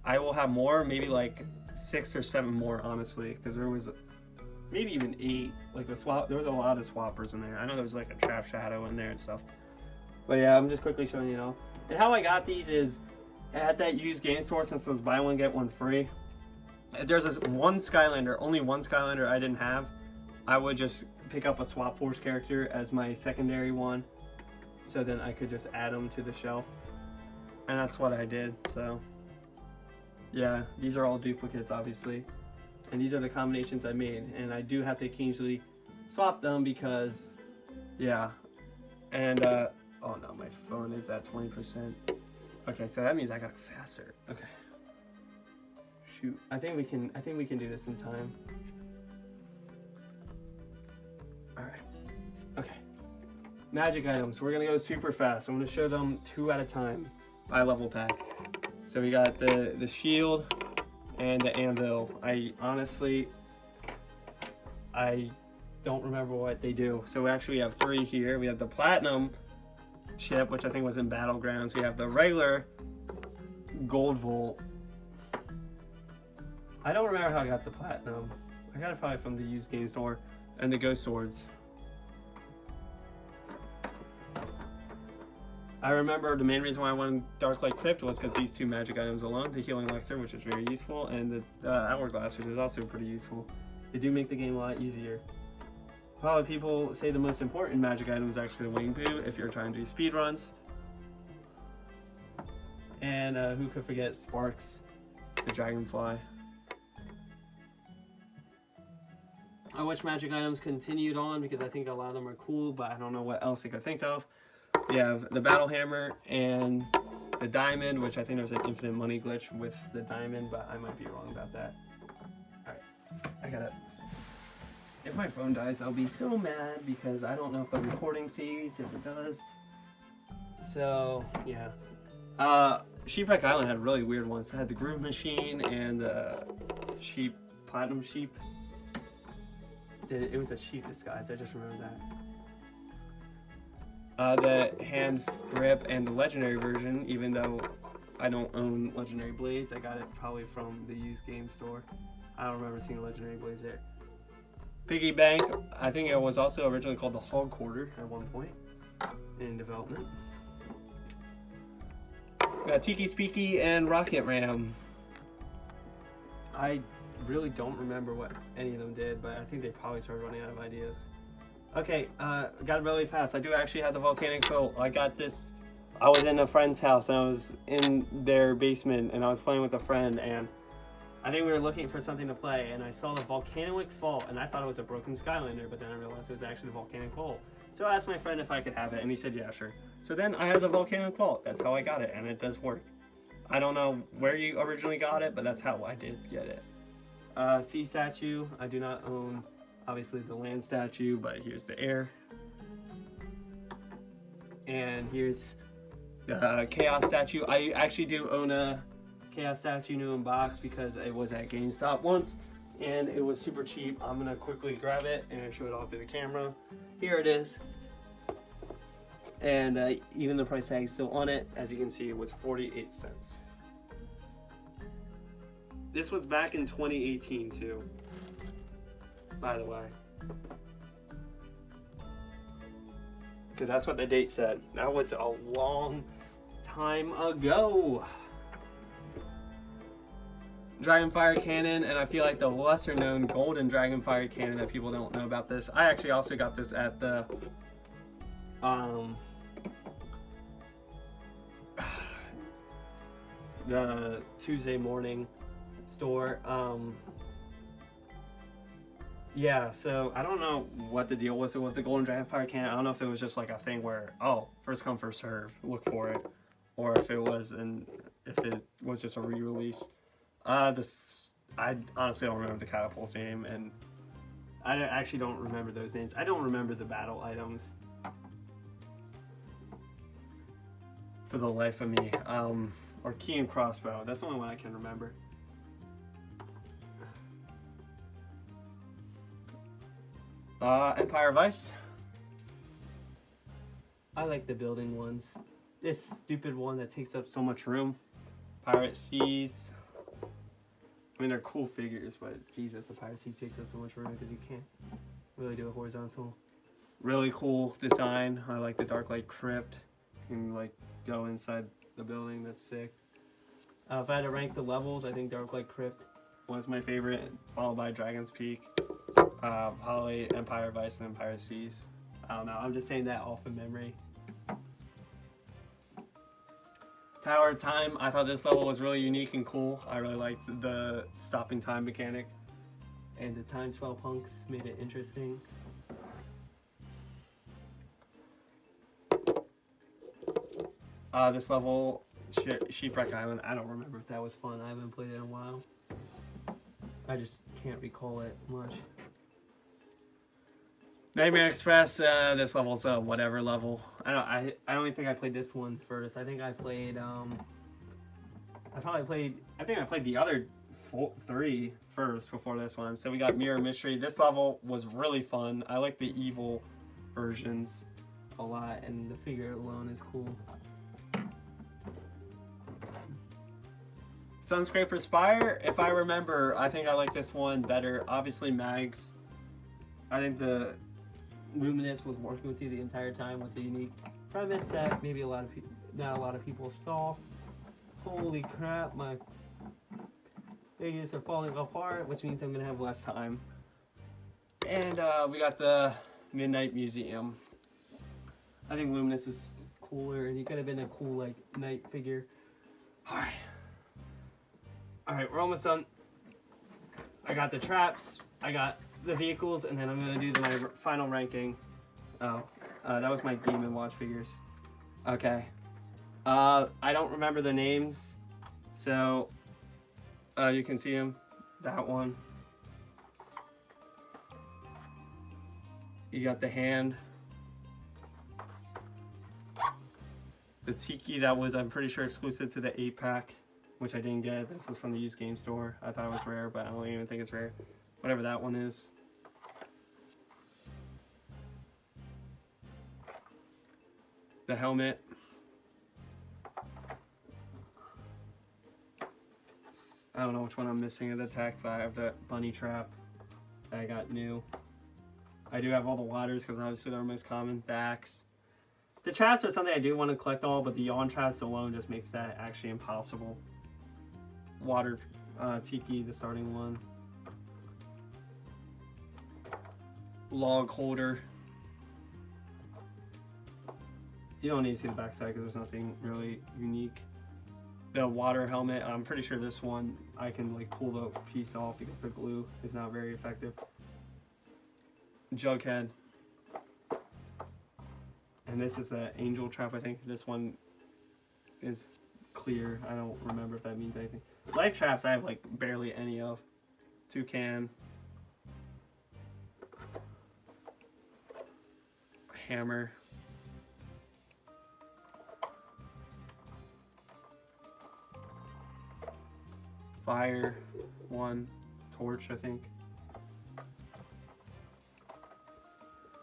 I will have more, maybe like 6 or 7 more honestly, because there was maybe even 8. Like there was a lot of swappers in there. I know there was like a Trap Shadow in there and stuff. But yeah, I'm just quickly showing you all. And how I got these is at that used game store, since it was buy one get one free. If there's this one Skylander, only one Skylander I didn't have, I would just pick up a Swap Force character as my secondary one, so then I could just add them to the shelf. And that's what I did. So yeah, these are all duplicates obviously, and these are the combinations I made, and I do have to occasionally swap them because yeah. And oh no, my phone is at 20%. Okay, so that means I got it faster. Okay. Shoot, I think we can do this in time. All right. Okay. Magic items. We're gonna go super fast. I'm gonna show them 2 at a time by level pack. So we got the shield and the anvil. I honestly don't remember what they do. So we actually have 3 here. We have the platinum chip, which I think was in Battlegrounds. We have the regular gold volt. I don't remember how I got the platinum. I got it probably from the used game store. And the ghost swords. I remember the main reason why I wanted Dark Light Crypt was because these 2 magic items alone, the healing elixir, which is very useful, and the hourglass, which is also pretty useful. They do make the game a lot easier. A lot of people say the most important magic item is actually the wing boo if you're trying to do speed runs. And who could forget Sparks, the dragonfly. I wish magic items continued on because I think a lot of them are cool, but I don't know what else I could think of. You have the battle hammer and the diamond, which I think there's an infinite money glitch with the diamond, but I might be wrong about that. Alright, I gotta... If my phone dies, I'll be so mad because I don't know if the recording sees, if it does. So, yeah. Sheepwreck Island had really weird ones. It had the groove machine and the platinum sheep. It was a sheep disguise, I just remember that. The hand grip and the legendary version, even though I don't own legendary blades, I got it probably from the used game store. I don't remember seeing legendary blades there. Piggy Bank, I think it was also originally called the Hog Quarter at one point in development. Got Tiki Speaky and Rocket Ram. I really don't remember what any of them did, but I think they probably started running out of ideas. Okay, got it really fast. I do actually have the volcanic boat. I got this, I was in a friend's house and I was in their basement and I was playing with a friend and I think we were looking for something to play and I saw the volcanic fault and I thought it was a broken Skylander, but then I realized it was actually the volcanic fault. So I asked my friend if I could have it and he said, yeah, sure. So then I have the volcanic fault. That's how I got it and it does work. I don't know where you originally got it, but that's how I did get it. Sea statue, I do not own obviously the land statue, but here's the air. And here's the chaos statue. I actually do own a chaos statue new in box because it was at GameStop once and it was super cheap. I'm gonna quickly grab it and show it all to the camera. Here it is. And even the price tag is still on it. As you can see, it was 48 cents. This was back in 2018 too, by the way. Because that's what the date said. That was a long time ago. Dragonfire Cannon, and I feel like the lesser known golden Dragonfire Cannon that people don't know about this. I actually also got this at the Tuesday morning store. Yeah, so I don't know what the deal was with the golden Dragonfire Cannon. I don't know if it was just like a thing where, oh, first come first serve, look for it, or if it was just a re-release. I honestly don't remember the catapult's name, and I actually don't remember those names. I don't remember the battle items for the life of me. Or key and crossbow. That's the only one I can remember. Empire of Ice. I like the building ones. This stupid one that takes up so much room. Pirate Seas. I mean, they're cool figures, but Jesus, the Pirate Sea takes up so much room because you can't really do a horizontal. Really cool design. I like the Dark Light Crypt. You can like go inside the building. That's sick. If I had to rank the levels, I think Dark Light Crypt was my favorite, followed by Dragon's Peak, probably Empire of Ice and Empire Seas. I don't know. I'm just saying that off of memory. Tower of Time, I thought this level was really unique and cool. I really liked the stopping time mechanic. And the time spell punks made it interesting. This level, Sheepwreck Island, I don't remember if that was fun. I haven't played it in a while. I just can't recall it much. Nightmare Express, this level's a whatever level. I don't even think I played this one first. I think I played, I think I played the other three first before this one. So we got Mirror Mystery. This level was really fun. I like the evil versions a lot, and the figure alone is cool. Sunscraper Spire, if I remember, I think I like this one better. Obviously Mags, I think the Luminous was working with you the entire time was a unique premise that maybe not a lot of people saw. Holy crap, my figures are falling apart, which means I'm gonna have less time. And we got the Midnight Museum. I think Luminous is cooler, and he could have been a cool like night figure. Alright, we're almost done. I got the traps. I got the vehicles, and then I'm going to do my final ranking. Oh, that was my Demon Watch figures. Okay. I don't remember the names, so you can see them. That one. You got the hand. The Tiki, that was, I'm pretty sure, exclusive to the 8-pack, which I didn't get. This was from the used game store. I thought it was rare, but I don't even think it's rare. Whatever that one is. The helmet. I don't know which one I'm missing of the tech, but I have the bunny trap that I got new. I do have all the waters because obviously they're most common. The axe. The traps are something I do want to collect all, but the yawn traps alone just makes that actually impossible. Water Tiki, the starting one. Log holder. You don't need to see the backside because there's nothing really unique. The water helmet, I'm pretty sure this one I can like pull the piece off because the glue is not very effective. Jughead. And this is the angel trap, I think. This one is clear. I don't remember if that means anything. Life traps I have like barely any of. Toucan. Hammer. Fire. One. Torch, I think.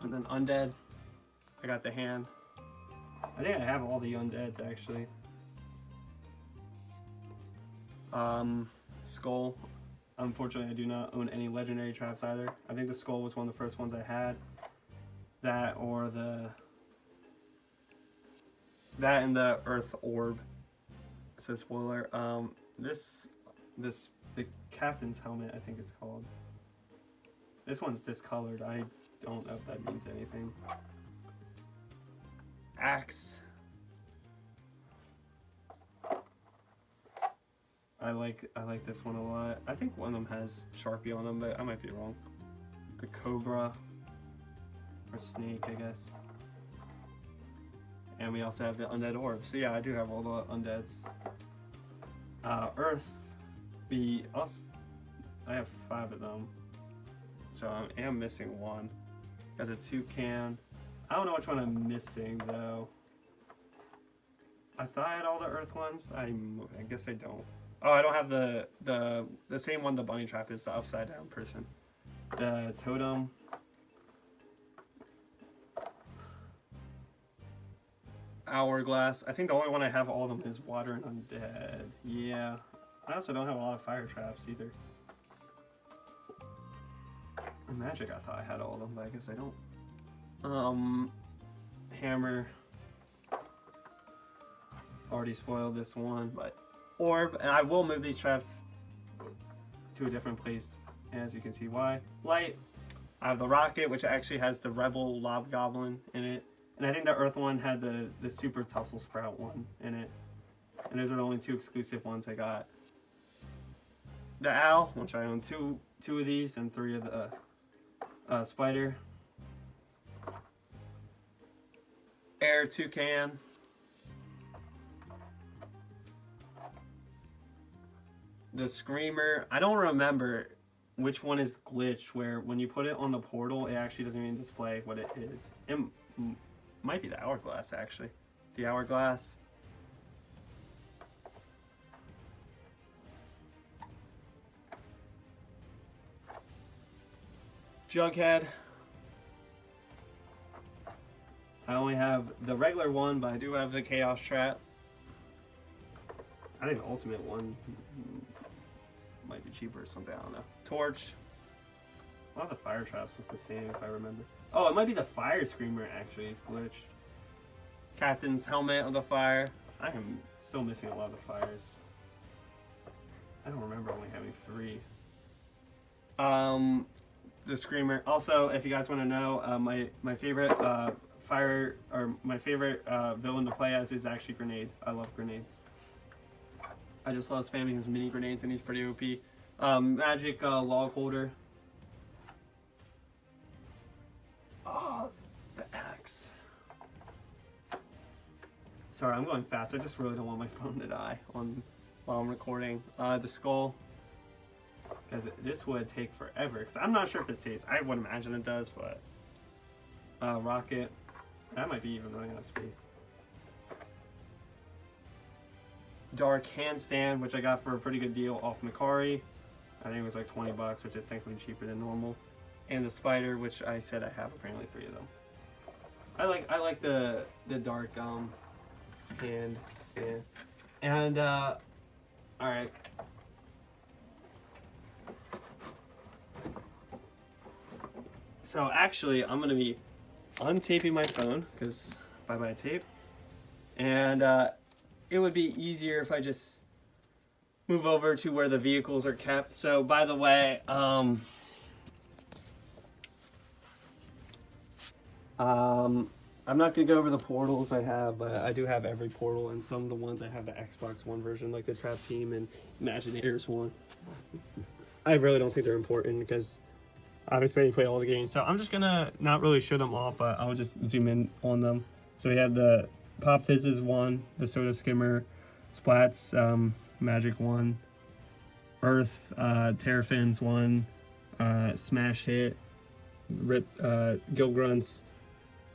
And then undead. I got the hand. I think I have all the undeads actually. Skull. Unfortunately, I do not own any legendary traps either. I think the skull was one of the first ones I had. That or that and the earth orb. So spoiler. The captain's helmet, I think it's called. This one's discolored. I don't know if that means anything. Axe. I like this one a lot. I think one of them has Sharpie on them, but I might be wrong. The Cobra. Or snake, I guess. And we also have the undead orb. So yeah, I do have all the undeads. Earth. I have 5 of them. So I am missing one. Got the toucan. I don't know which one I'm missing though. I thought I had all the earth ones. I guess I don't. Oh, I don't have the same one the bunny trap is, the upside down person. The totem. Hourglass. I think the only one I have all of them is water and undead. Yeah. I also don't have a lot of fire traps either. And magic, I thought I had all of them, but I guess I don't. Hammer. Already spoiled this one, but orb, and I will move these traps to a different place, as you can see why. Light. I have the rocket, which actually has the rebel lobgoblin in it, and I think the earth one had the super tussle sprout one in it, and those are the only 2 exclusive ones I got. The owl, which I own two of these and 3 of the spider. Air toucan. The screamer. I don't remember which one is glitched, where when you put it on the portal, it actually doesn't even display what it is. It might be the hourglass, actually. The hourglass. Jughead. I only have the regular one, but I do have the chaos trap. I think the ultimate one might be cheaper or something, I don't know. Torch. A lot of the fire traps look the same if I remember. Oh, it might be the fire screamer actually is glitched. Captain's helmet of the fire. I am still missing a lot of the fires. I don't remember only having 3. The screamer. Also, if you guys want to know, my favorite my favorite villain to play as is actually Grenade. I love Grenade. I just love spamming his mini grenades, and he's pretty OP. Magic log holder. Sorry, I'm going fast. I just really don't want my phone to die while I'm recording. The skull, because this would take forever. Because I'm not sure if it stays. I would imagine it does, but rocket. That might be even running out of space. Dark handstand, which I got for a pretty good deal off Macari. I think it was like 20 bucks, which is technically cheaper than normal. And the spider, which I said I have apparently 3 of them. I like the dark hand stand. And all right. So actually, I'm gonna be untaping my phone because bye tape, and it would be easier if I just move over to where the vehicles are kept. So by the way, I'm not gonna go over the portals I have, but I do have every portal, and some of the ones I have the Xbox One version, like the Trap Team and Imagineers one. I really don't think they're important because obviously you play all the games. So I'm just gonna not really show them off. I'll just zoom in on them. So we have the Pop Fizzes one, the Soda Skimmer, Splats, Magic one, Earth, Terrafins one, Smash Hit, Rip, Gill Grunts,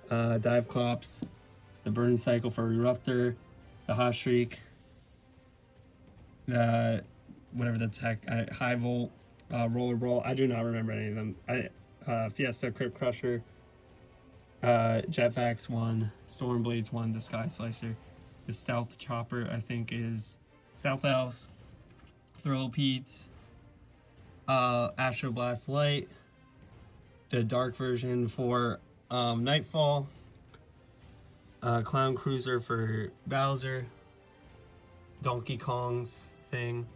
Dive Clops, the Burn Cycle for Eruptor, the Hot Streak, the whatever the tech, High Volt, Roller Brawl. I do not remember any of them. Fiesta, Crypt Crusher, Jetfax one, Storm Blades one, the Sky Slicer, the Stealth Chopper I think is South Elves, Thrill Pete, Astro Blast Light, the dark version for Nightfall, Clown Cruiser for Bowser, Donkey Kong's thing,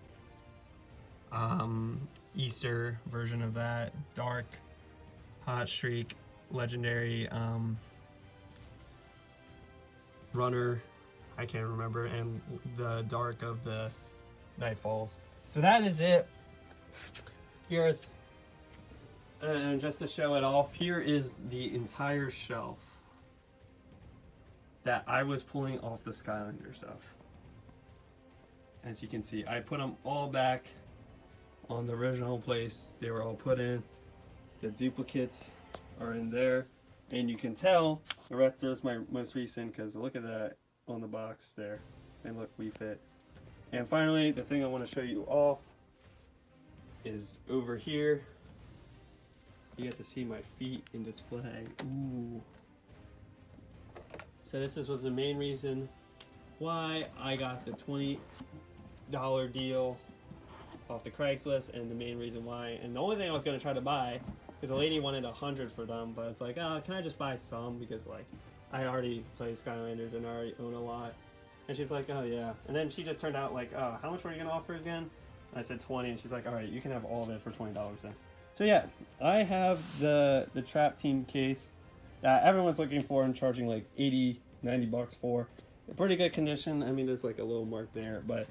Easter version of that, Dark, Hot Streak, Legendary, Runner, I can't remember, and the Dark of the Nightfalls. So that is it. Here's, and just to show it off, here is the entire shelf that I was pulling off the Skylander stuff. As you can see, I put them all back on the original place they were all put in. The duplicates are in there, and you can tell the Raptor is my most recent because look at that on the box there, and look, we fit. And finally, the thing I want to show you off is over here. You get to see my feet in display. Ooh. So this was the main reason why I got the $20 deal off the Craigslist, and the main reason why, and the only thing I was going to try to buy, because the lady wanted 100 for them, but it's like, oh, can I just buy some, because like I already play Skylanders and I already own a lot. And she's like, oh yeah. And then she just turned out like, oh, how much were you going to offer again? And I said 20, and she's like, all right, you can have all of it for $20 then. So yeah, I have the Trap Team case that everyone's looking for and charging like 80, 90 bucks for. A pretty good condition. I mean, there's like a little mark there, but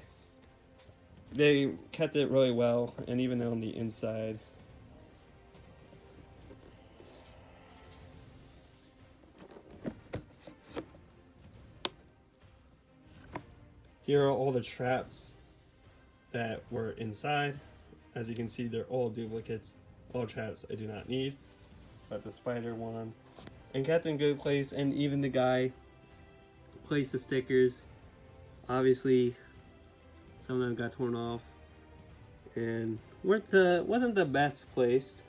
they kept it really well, and even on the inside. Here are all the traps that were inside. As you can see, they're all duplicates. All traps I do not need. But the spider one, and kept in good place, and even the guy placed the stickers. Obviously, some of them got torn off and wasn't the best placed,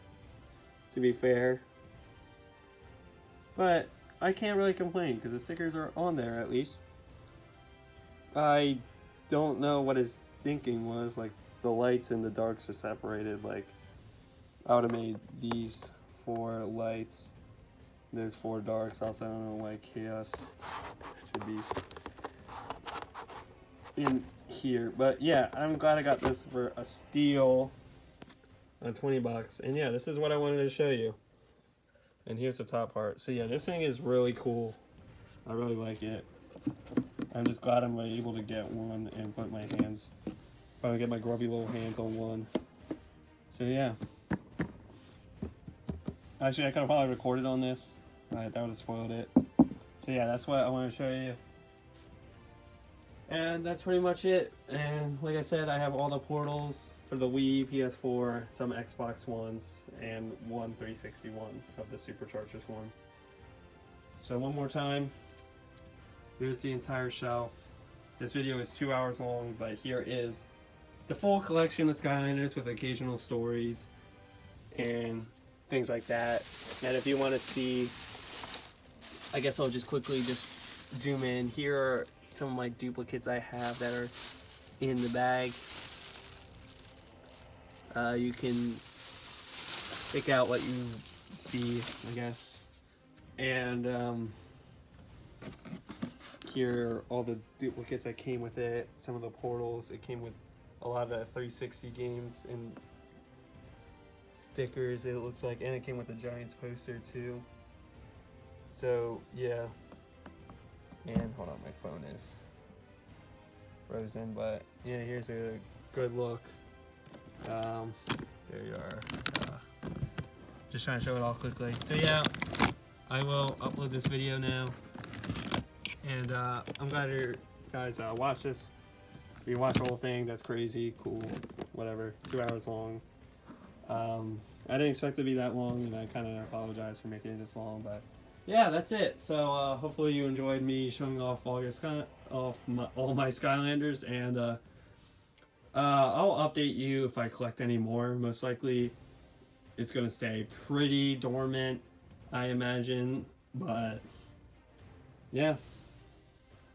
to be fair. But I can't really complain because the stickers are on there at least. I don't know what his thinking was, like the lights and the darks are separated. Like I would have made these 4 lights, those 4 darks. Also, I don't know why Chaos should be in here, but yeah, I'm glad I got this for a steal on 20 bucks. And yeah, this is what I wanted to show you. And here's the top part. So yeah, this thing is really cool. I really like it. I'm just glad I'm able to get one and put my hands, probably get my grubby little hands on one. So yeah. Actually, I could have probably recorded on this. That would have spoiled it. So yeah, that's what I want to show you. And that's pretty much it. And like I said, I have all the portals for the Wii, PS4, some Xbox Ones, and one 361 of the Superchargers one. So one more time, here's the entire shelf. This video is 2 hours long, but here is the full collection of Skylanders with occasional stories and things like that. And if you want to see, I guess I'll just quickly just zoom in. Here are some of my duplicates I have that are in the bag. You can pick out what you see, I guess. And here are all the duplicates that came with it. Some of the portals. It came with a lot of the 360 games and stickers, it looks like, and it came with the Giants poster too. So yeah. And hold on, my phone is frozen, but yeah, here's a good look. There you are. Just trying to show it all quickly. So yeah, I will upload this video now, and I'm glad you guys watched this. If you watch the whole thing, that's crazy, cool, whatever. 2 hours long. I didn't expect it to be that long, and I kind of apologize for making it this long, but yeah, that's it. So hopefully you enjoyed me showing off all my Skylanders, and I'll update you if I collect any more. Most likely it's going to stay pretty dormant, I imagine, but yeah,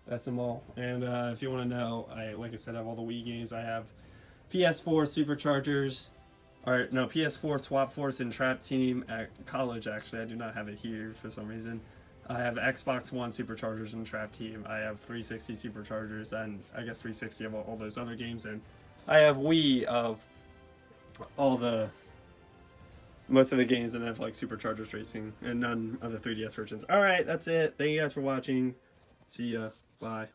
that's them all. And if you want to know, like I said, I have all the Wii games. I have PS4 Superchargers, or no, PS4 Swap Force and Trap Team at college. Actually, I do not have it here for some reason. I have Xbox One Superchargers and Trap Team. I have 360 Superchargers, and I guess 360 of all those other games. And I have Wii of most of the games that have like Superchargers Racing, and none of the 3DS versions. All right, that's it. Thank you guys for watching. See ya. Bye.